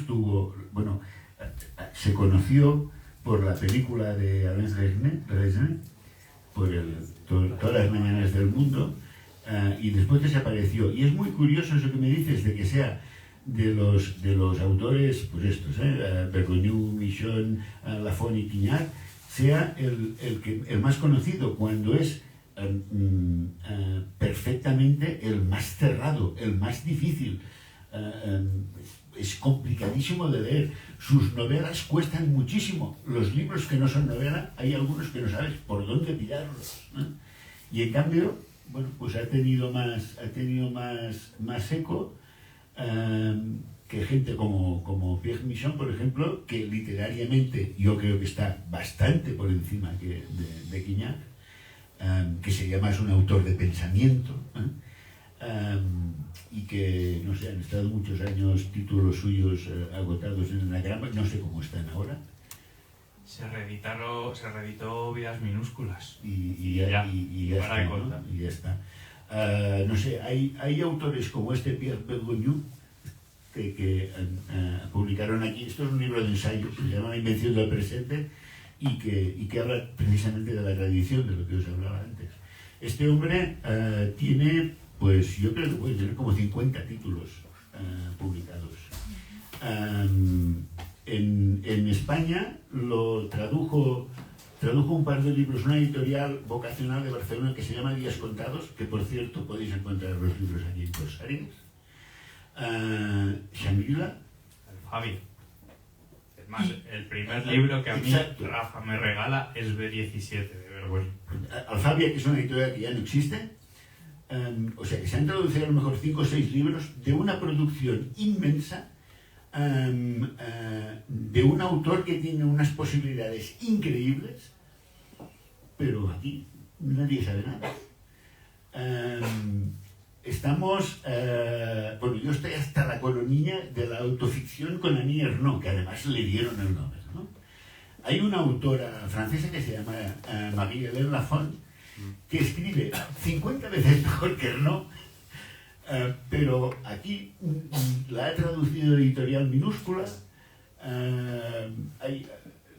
se conoció por la película de Alain Resnais, por Todas las mañanas del mundo, y después desapareció. Y es muy curioso eso que me dices, de que sea de los autores, pues estos, Bergogneau, Michon, Lafon y Quiñás, sea el más conocido, cuando es perfectamente el más cerrado, el más difícil. Es complicadísimo de leer. Sus novelas cuestan muchísimo. Los libros que no son novela, hay algunos que no sabes por dónde pillarlos, ¿no? Y en cambio, bueno, pues ha tenido más eco que gente como Pierre Michon, por ejemplo, que literariamente yo creo que está bastante por encima de Quiñás, que sería más un autor de pensamiento, y que, no sé, han estado muchos años títulos suyos agotados en Anagrama, no sé cómo están ahora. Se reeditó Vidas Minúsculas. Y ya está, ¿no? Y ya está. No sé, hay autores como Pierre Bergogneau que publicaron aquí. Esto es un libro de ensayo, se llama Invención del presente, y que habla precisamente de la tradición, de lo que os hablaba antes. Este hombre tiene, pues yo creo que puede tener como 50 títulos publicados. En España lo tradujo un par de libros, una editorial vocacional de Barcelona que se llama Días Contados, que por cierto podéis encontrar los libros aquí en Corsarias. Shangri-La. El Fabio. Es más, el primer libro que a mí Rafa me regala es B17, de Vergüenza. Alfabia, que es una editorial que ya no existe. O sea, que se han traducido a lo mejor 5 o 6 libros de una producción inmensa, de un autor que tiene unas posibilidades increíbles, pero aquí nadie sabe nada. Bueno, yo estoy hasta la coronilla de la autoficción con Annie Ernaux, que además le dieron el Nobel, ¿no? Hay una autora francesa que se llama Marie-Hélène Lafon, que escribe 50 veces mejor que Ernaux, pero aquí la ha traducido Editorial Minúscula.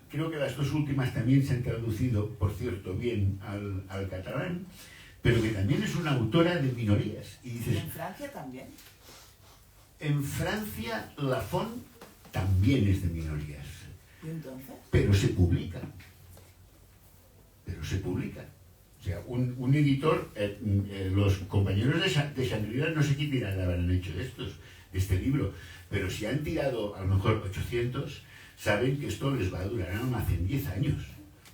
Creo que las dos últimas también se han traducido, por cierto, bien al catalán, pero que también es una autora de minorías. Y dices, ¿Y en Francia también? En Francia, Lafon también es de minorías. ¿Y entonces? Pero se publica. O sea, un editor, los compañeros de Shangri-La no sé qué tirada habrán hecho de este libro, pero si han tirado a lo mejor 800, saben que esto les va a durar más de 10 años.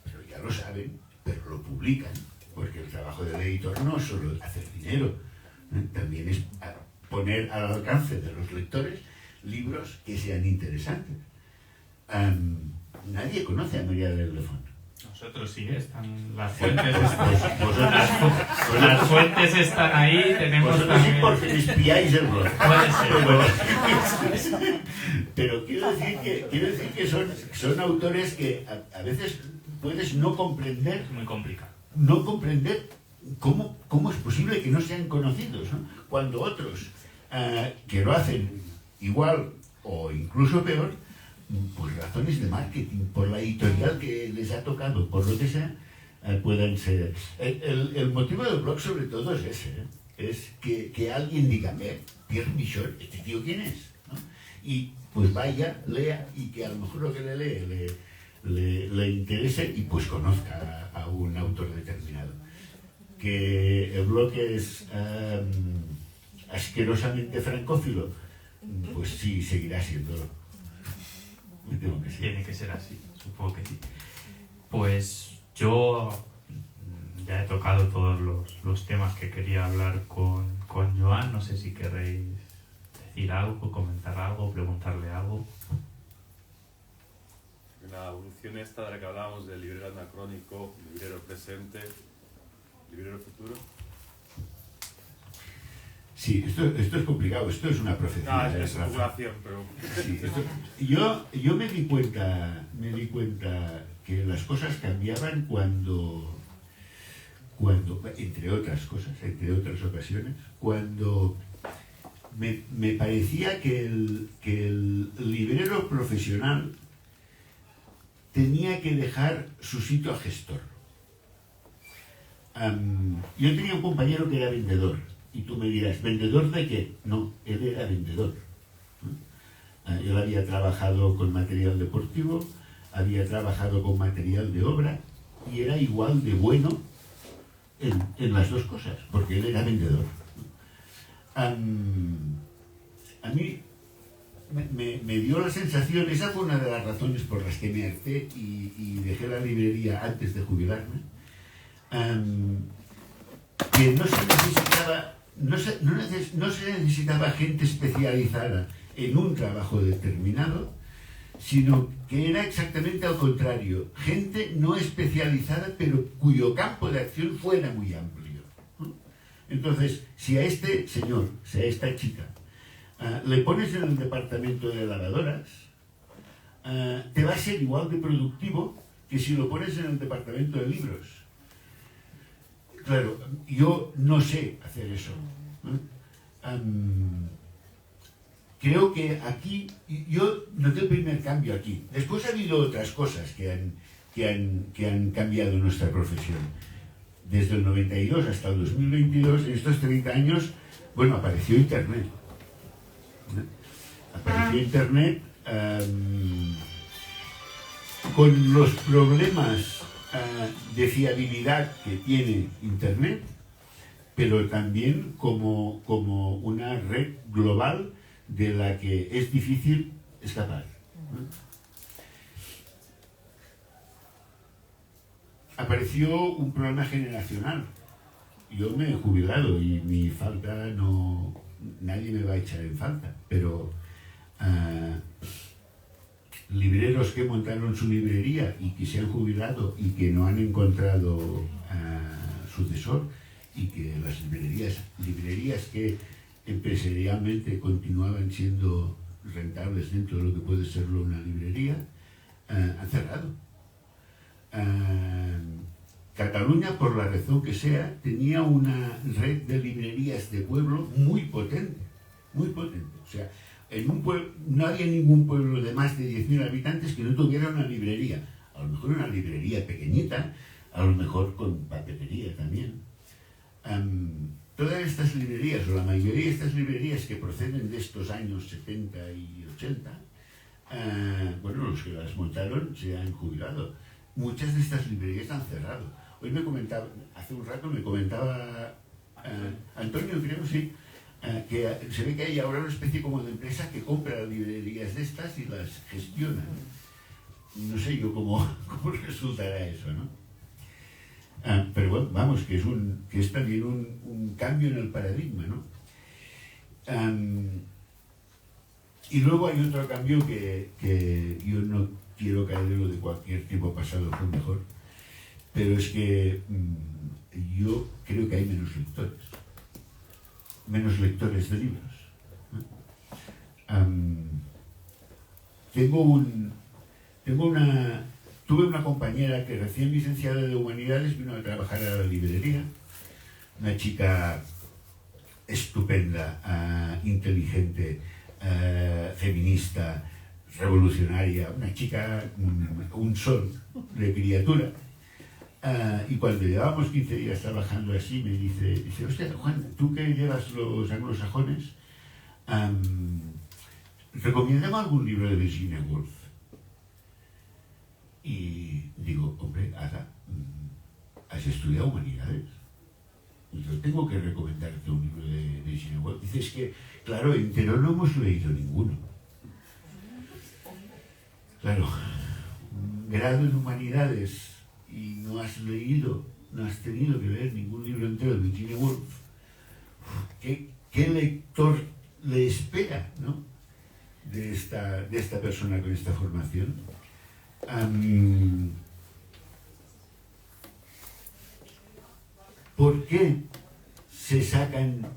Pero ya lo saben, pero lo publican, porque el trabajo del editor no es solo hacer dinero, también es poner al alcance de los lectores libros que sean interesantes. Nadie conoce a María del Lafon. Nosotros sí, están las fuentes. Las fuentes están ahí, tenemos vosotros sí, también... porque espiáis el blog. Puede ser. Pero quiero decir que son autores que a veces puedes no comprender. Es muy complicado. No comprender cómo es posible que no sean conocidos, ¿no? Cuando otros que lo hacen igual o incluso peor, por razones de marketing, por la editorial que les ha tocado, por lo que sea, puedan ser. El motivo del blog sobre todo es ese, es que alguien diga, Pierre Michon, ¿este tío quién es? ¿No? Y pues vaya, lea, y que a lo mejor lo que le lee le interese y pues conozca a un autor determinado. Que el bloque es asquerosamente francófilo, pues sí, seguirá siéndolo. Me temo que sí. Tiene que ser así, supongo que sí. Pues yo ya he tocado todos los temas que quería hablar con Joan. No sé si querréis decir algo, comentar algo, preguntarle algo. La evolución esta de la que hablábamos del librero anacrónico, librero presente, librero futuro. Sí, esto es complicado, esto es una profecía. Es especulación, pero... Sí, yo me di cuenta que las cosas cambiaban cuando, entre otras cosas, entre otras ocasiones, cuando me parecía que el librero profesional tenía que dejar su sitio a gestor. Yo tenía un compañero que era vendedor, y tú me dirás, ¿vendedor de qué? No, él era vendedor. Él había trabajado con material deportivo, había trabajado con material de obra, y era igual de bueno en las dos cosas, porque él era vendedor. A mí me dio la sensación, esa fue una de las razones por las que me harté y dejé la librería antes de jubilarme, que no se necesitaba gente especializada en un trabajo determinado, sino que era exactamente al contrario, gente no especializada pero cuyo campo de acción fuera muy amplio, ¿no? Entonces, si a este señor, si a esta chica, le pones en el departamento de lavadoras, te va a ser igual de productivo que si lo pones en el departamento de libros. Claro, yo no sé hacer eso, ¿no? Creo que aquí, yo noté el primer cambio aquí. Después ha habido otras cosas que han cambiado nuestra profesión. Desde el 92 hasta el 2022, en estos 30 años, bueno, apareció Internet. Apareció Internet con los problemas de fiabilidad que tiene Internet, pero también como una red global de la que es difícil escapar. Apareció un problema generacional. Yo me he jubilado y mi falta no... nadie me va a echar en falta, pero libreros que montaron su librería y que se han jubilado y que no han encontrado sucesor, y que las librerías que empresarialmente continuaban siendo rentables dentro de lo que puede serlo una librería, han cerrado. Cataluña, por la razón que sea, tenía una red de librerías de pueblo muy potente, muy potente. O sea, en un pueblo, no había ningún pueblo de más de 10.000 habitantes que no tuviera una librería. A lo mejor una librería pequeñita, a lo mejor con papelería también. Todas estas librerías, o la mayoría de estas librerías que proceden de estos años 70 y 80, bueno, los que las montaron se han jubilado. Muchas de estas librerías han cerrado. Hoy hace un rato me comentaba Antonio, creo, sí, que se ve que hay ahora una especie como de empresa que compra librerías de estas y las gestiona. No sé yo cómo resultará eso, ¿no? Pero bueno, vamos, que es también un cambio en el paradigma, ¿no? Y luego hay otro cambio que yo no quiero caer en lo de cualquier tiempo pasado fue mejor, pero es que yo creo que hay menos lectores de libros, ¿no? Tuve una compañera que recién licenciada de Humanidades vino a trabajar a la librería, una chica estupenda, inteligente, feminista, revolucionaria, una chica, un sol de criatura. Y cuando llevábamos 15 días trabajando así, me dice, hostia, Juan, tú que llevas los anglosajones, recomiéndame algún libro de Virginia Woolf. Y ¿has estudiado humanidades? Y yo tengo que recomendarte un libro de Virginia Woolf. Dices que, claro, entero no hemos leído ninguno. Claro, un grado en humanidades y no has leído, no has tenido que leer ningún libro entero de Virginia Woolf. ¿Qué lector le espera, ¿no?, de esta persona con esta formación? ¿Por qué se sacan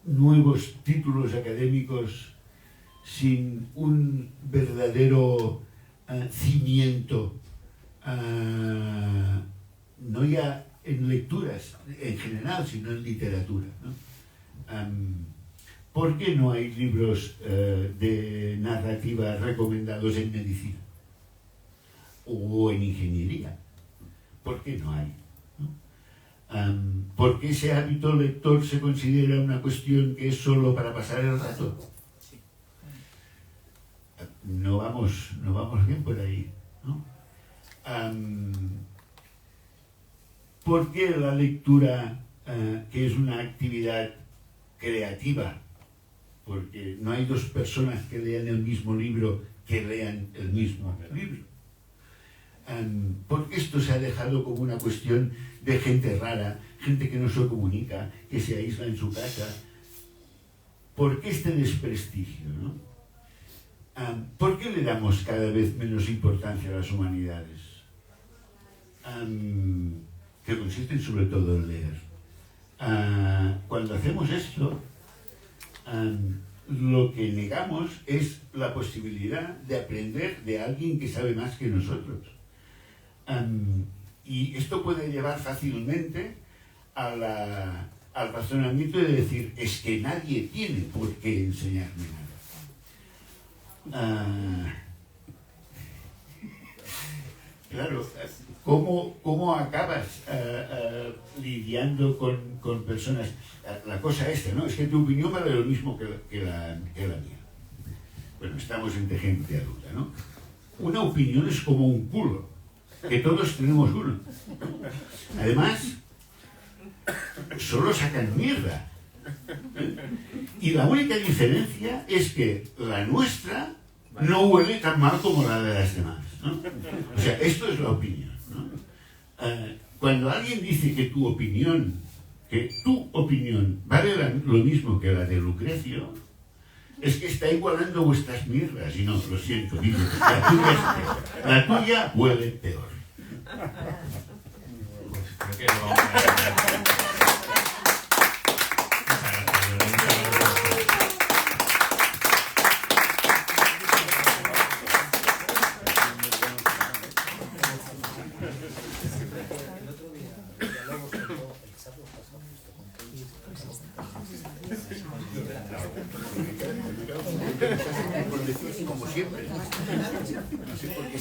nuevos títulos académicos sin un verdadero cimiento, no ya en lecturas en general, sino en literatura, ¿no? ¿Por qué no hay libros de narrativa recomendados en medicina o en ingeniería? ¿Por qué no hay? ¿Por qué ese hábito lector se considera una cuestión que es solo para pasar el rato? No vamos bien por ahí, ¿no? ¿Por qué la lectura, que es una actividad creativa, porque no hay dos personas que lean el mismo libro que lean el mismo libro? ¿Por qué esto se ha dejado como una cuestión de gente rara, gente que no se comunica, que se aísla en su casa? ¿Por qué este desprestigio, no? ¿Por qué le damos cada vez menos importancia a las humanidades? Que consisten sobre todo en leer. Cuando hacemos esto, lo que negamos es la posibilidad de aprender de alguien que sabe más que nosotros. Y esto puede llevar fácilmente al razonamiento de decir, es que nadie tiene por qué enseñarme nada. Claro, ¿cómo acabas lidiando con personas? La cosa esta, ¿no? Es que tu opinión vale lo mismo que la mía. Bueno, estamos en gente adulta, ¿no? Una opinión es como un culo, que todos tenemos uno. Además, solo sacan mierda. Y la única diferencia es que la nuestra no huele tan mal como la de las demás, ¿no? O sea, esto es la opinión, ¿no? Cuando alguien dice que tu opinión vale lo mismo que la de Lucrecio, es que está igualando vuestras mierdas. Y no, lo siento, digo, la tuya huele peor. Pues creo que lo vamos a... Como siempre. No sé por qué.